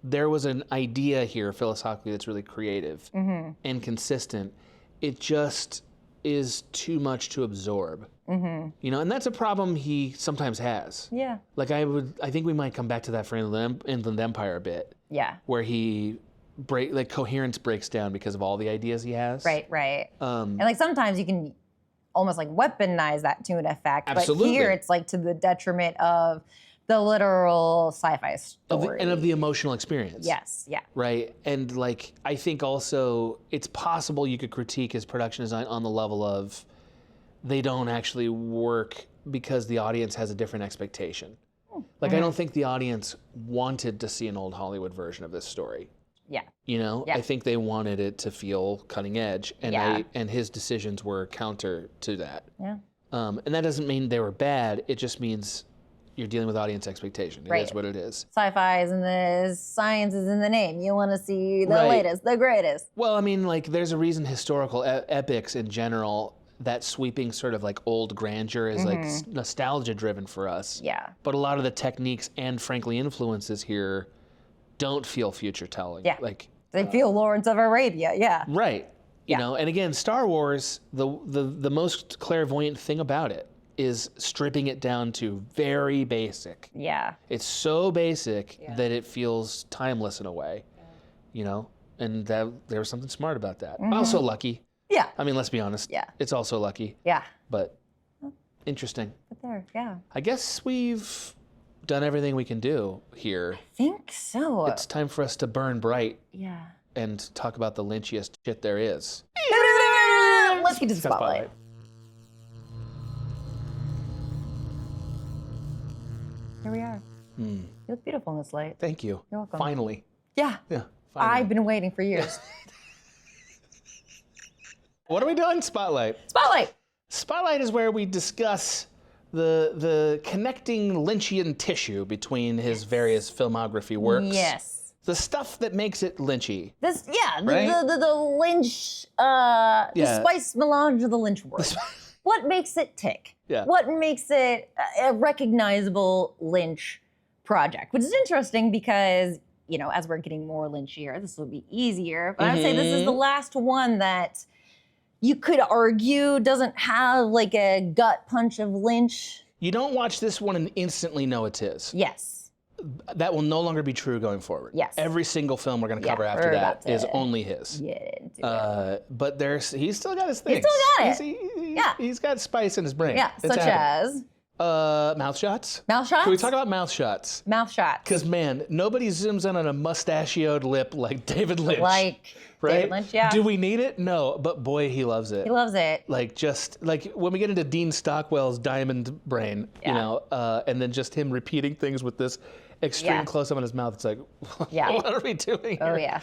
there was an idea here philosophically that's really creative and consistent. It just is too much to absorb. And that's a problem he sometimes has. Yeah. Like I think we might come back to that for Inland Empire a bit, Yeah. where coherence breaks down because of all the ideas he has. Right. And like sometimes you can almost like weaponize that to an effect. Absolutely. But here it's like to the detriment of the literal sci-fi story. and of the emotional experience. Yes, yeah. Right. And like, I think also it's possible you could critique his production design on the level of they don't actually work because the audience has a different expectation. Like, I don't think the audience wanted to see an old Hollywood version of this story. Yeah. You know, Yeah. I think they wanted it to feel cutting edge, and Yeah. and his decisions were counter to that. Yeah. And that doesn't mean they were bad. It just means you're dealing with audience expectation. It is Right. what it is. Sci-fi is in the science is in the name. You want to see the Right. latest, the greatest. Well, I mean, like, there's a reason historical epics in general, that sweeping sort of like old grandeur is like nostalgia driven for us. Yeah. But a lot of the techniques and frankly influences here don't feel future telling. Yeah. Like, They feel Lawrence of Arabia. Yeah. right. You Yeah. know, and again, Star Wars, the most clairvoyant thing about it is stripping it down to very basic. Yeah. It's so basic that it feels timeless in a way, you know, and that there was something smart about that. Also lucky. Yeah. I mean, let's be honest. Yeah. It's also lucky, Yeah. but interesting. But there, yeah. I guess we've done everything we can do here. Think so. It's time for us to burn bright yeah. and talk about the lynchiest shit there is. Let's get to the spotlight. Here we are. You look beautiful in this light. Thank you. You're welcome. Finally. Yeah. Yeah. Finally. I've been waiting for years. What are we doing? Spotlight. Spotlight. Spotlight is where we discuss the connecting Lynchian tissue between his various filmography works. Yes. The stuff that makes it Lynchy. This, yeah, Right? the Lynch, Yeah. the spice melange of the Lynch world. What makes it tick? Yeah. What makes it a recognizable Lynch project? Which is interesting because, you know, as we're getting more Lynchier, this will be easier. But I would say this is the last one that you could argue doesn't have like a gut punch of Lynch. You don't watch this one and instantly know it's his. Yes. That will no longer be true going forward. Yes. Every single film we're going to Yeah, cover after we're that about to- is only his. Yeah. But he's still got his things. still got it. Yeah. He's got spice in his brain. Yeah, It's such happening. as Mouth shots. mouth shots. Can we talk about mouth shots? mouth shots? Because man, nobody zooms in on a mustachioed lip like David Lynch. Like right? David Lynch, yeah. Do we need it? No, but boy, he loves it. He loves it. Like just like when we get into Dean Stockwell's diamond brain, you Yeah. know, and then just him repeating things with this extreme Yeah. close up on his mouth. It's like, Yeah. what are we doing here? Oh yeah.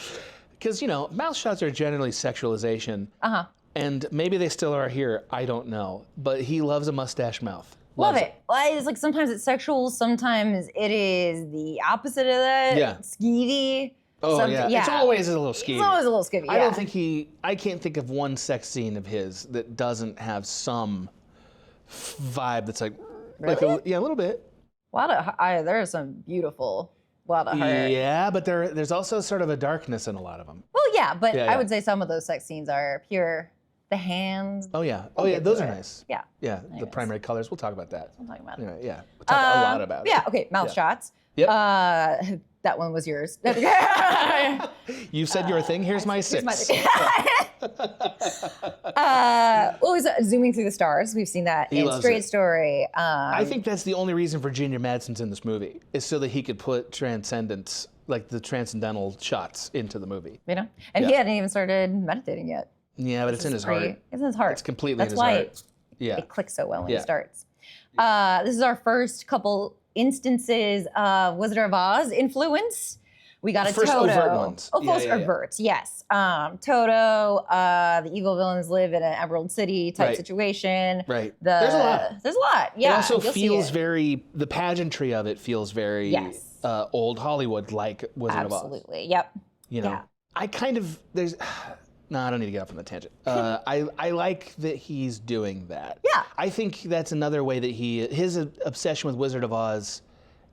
Because you know, mouth shots are generally sexualization, and maybe they still are here. I don't know, but he loves a mustache mouth. Love Loves it. Well, it's like sometimes it's sexual, sometimes it is the opposite of that. Yeah. Skeevy. Oh Something- yeah. It's always a little skeevy. It's always a little skeevy. I yeah. don't think I can't think of one sex scene of his that doesn't have some vibe that's like, Really? yeah, a little bit. There's some beautiful, lot of heart. Yeah, but there's also sort of a darkness in a lot of them. Well, yeah, but Yeah, I yeah. would say some of those sex scenes are pure. The hands. Oh yeah. We'll Oh yeah, get those to are it. nice. Yeah. Yeah, the Anyways. primary colors. We'll talk about that. I'm talking about. Yeah, yeah. We'll talk a lot about it. Yeah. Okay. Mouth Yeah. shots. Yep. That one was yours. You said your thing. Here's my six. What was that? Zooming Through the Stars? We've seen that He in loves Straight it. Story. I think that's the only reason Virginia Madsen's in this movie is so that he could put transcendence, like the transcendental shots, into the movie. You know, and he Yeah. hadn't even started meditating yet. Yeah, but it's in his heart. It's in his heart. It's completely That's in his why heart. Yeah. it clicks so well when Yeah. it starts. This is our first couple instances of Wizard of Oz influence. We got a First Toto. overt ones. Oh, Yeah, first yeah, yeah. overt, yes. Toto, the evil villains live in an Emerald City type Right. situation. Right. There's a lot. There's a lot, yeah. It also you'll see feels it. very, the pageantry of it feels very Yes. old Hollywood, like Wizard of Oz. Absolutely, yep. You know, Yeah. I kind of, no, I don't need to get off on the tangent. I like that he's doing that. Yeah. I think that's another way that his obsession with Wizard of Oz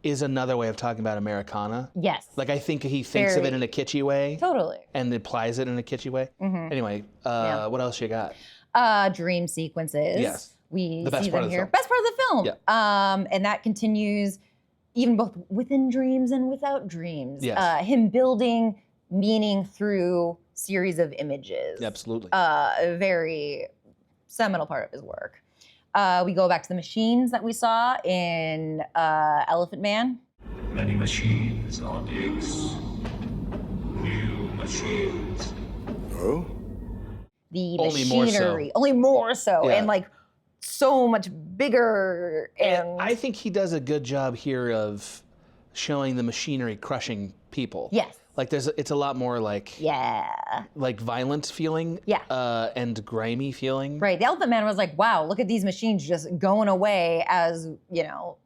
is another way of talking about Americana. Yes. Like, I think he thinks of it Very. in a kitschy way Totally. and applies it in a kitschy way. Anyway, Yeah. what else you got? Dream sequences. Yes. We The best see part them of the here. film. Best part of the film. Yeah. And that continues even both within dreams and without dreams. Yes. Him building meaning through series of images. Absolutely. Very seminal part of his work. We go back to the machines that we saw in Elephant Man. Many machines on X. New machines. Oh? The Only more so. machinery, only more so, Yeah. and like so much bigger. And I think he does a good job here of showing the machinery crushing people. yes, Like it's a lot more like yeah, violent feeling. Yeah. And grimy feeling. right. The Elephant Man was like, wow, look at these machines just going away as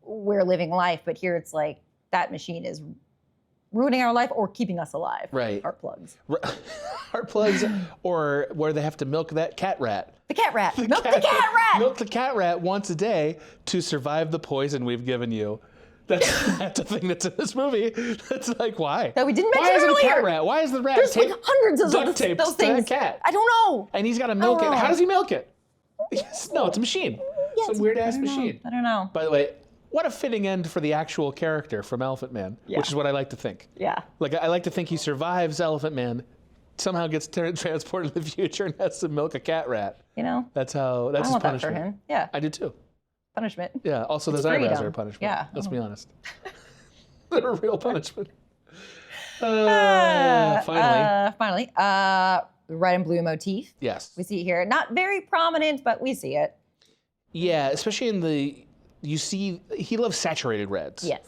we're living life, but here it's like that machine is ruining our life or keeping us alive. Right. Our plugs. Heart plugs, or where they have to milk that cat rat. The cat rat. Milk the cat rat. Milk the cat rat once a day to survive the poison we've given you. That's a thing that's in this movie. That's like, why? That we didn't mention Why is it a cat earlier. rat? Why is the rat There's like taped- hundreds of duct taped those to that things. cat? I don't know. And he's got to milk it. know. How does he milk it? No, it's a machine. Yeah, Some weird ass machine. I don't know. By the way, what a fitting end for the actual character from Elephant Man, which is what I like to think. Yeah. Like, I like to think he survives Elephant Man, somehow gets transported to the future and has to milk a cat rat. That's I his want that punishment. for him. Yeah. I do too. Punishment. Yeah. Also, It's those eyebrows freedom. are a punishment. Yeah. Let's be honest. They're a real punishment. Finally. The red and blue motif. Yes. We see it here. Not very prominent, but we see it. Yeah, especially you see, he loves saturated reds. Yes.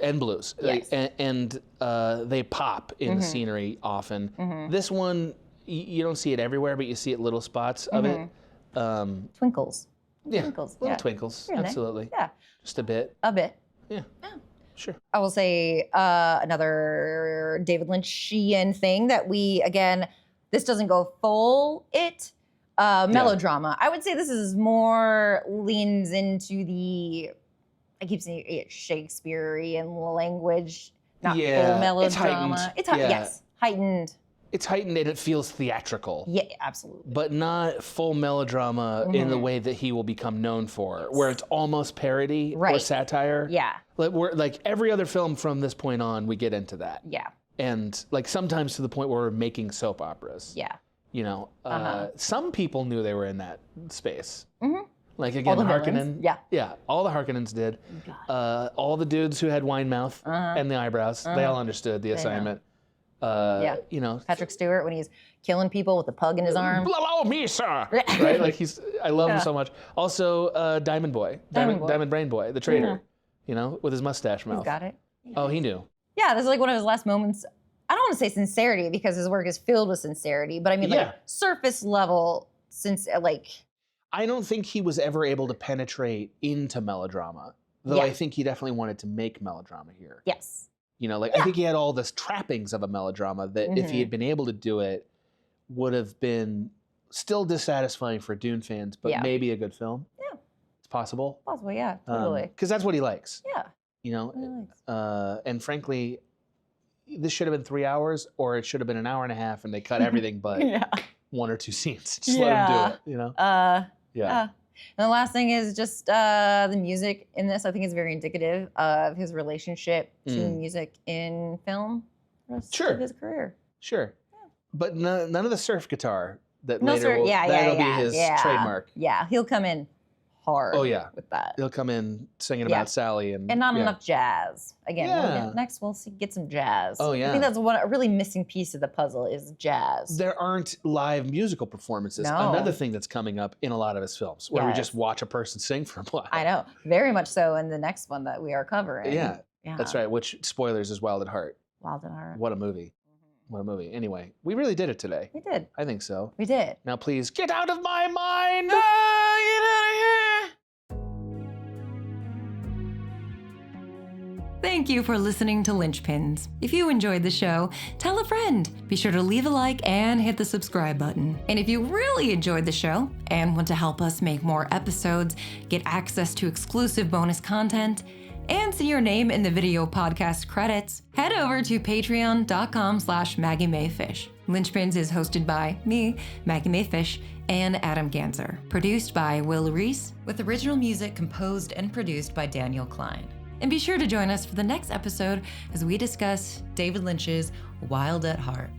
And blues. Yes. And they pop in the scenery often. This one, you don't see it everywhere, but you see it little spots of it. Twinkles. Yeah, Twinkles. little Yeah. twinkles, Here and there. absolutely. Yeah. Just a bit. A bit. Yeah. Sure. I will say another David Lynchian thing that we, again, this doesn't go full melodrama. I would say this is more leans into the, I keep saying it, Shakespearean language, not Yeah, full it's heightened. melodrama. Yeah. Yes, heightened. It's heightened and it feels theatrical. Yeah, absolutely. But not full melodrama in the way that he will become known for, where it's almost parody or Right. satire. Yeah, Like every other film from this point on, we get into that. yeah, And like sometimes to the point where we're making soap operas. yeah. Some people knew they were in that space. Mhm. Like again, the Harkonnen. villains, yeah. Yeah, all the Harkonnens did. All the dudes who had wine mouth and the eyebrows, they all understood the assignment. Patrick Stewart when he's killing people with a pug in his arm. Hello, me, sir. Right? Like I love him so much. Also, Diamond Boy, Diamond Brain Boy, the traitor. With his mustache mouth. He's got it. Oh, he knew. Yeah, this is like one of his last moments. I don't want to say sincerity because his work is filled with sincerity, but I mean like surface level I don't think he was ever able to penetrate into melodrama, though Yeah. I think he definitely wanted to make melodrama here. yes. I think he had all the trappings of a melodrama that if he had been able to do it, would have been still dissatisfying for Dune fans, but maybe a good film. Yeah. It's possible. Possible, yeah, totally. Because that's what he likes. Yeah. And frankly, this should have been 3 hours, or it should have been an hour and a half, and they cut everything but one or two scenes. Just let him do it. Yeah. And the last thing is just the music in this. I think is very indicative of his relationship to music in film the rest of his career. Sure. But none of the surf guitar that No, later sir. will, that'll be his yeah. trademark. Yeah, he'll come in hard. Oh, yeah. With that. He'll come in singing Yeah. about Sally and And not yeah. enough jazz. Again, Yeah. next we'll get some jazz. Oh, yeah. I think that's a really missing piece of the puzzle is jazz. There aren't live musical performances. No. Another thing that's coming up in a lot of his films, where we Yes. just watch a person sing for a while. I know, very much so in the next one that we are covering. Yeah, that's right. Which, spoilers, is Wild at Heart. Wild at Heart. What a movie. What a movie. Anyway, we really did it today. We did. I think so. We did. Now please, get out of my mind! Get out of here! Thank you for listening to Lynchpins. If you enjoyed the show, tell a friend. Be sure to leave a like and hit the subscribe button. And if you really enjoyed the show and want to help us make more episodes, get access to exclusive bonus content, and see your name in the video podcast credits, head over to patreon.com/Maggie Mae Fish. Lynchpins is hosted by me, Maggie Mae Fish, and Adam Ganser. Produced by Will Reese, with original music composed and produced by Daniel Klein. And be sure to join us for the next episode as we discuss David Lynch's Wild at Heart.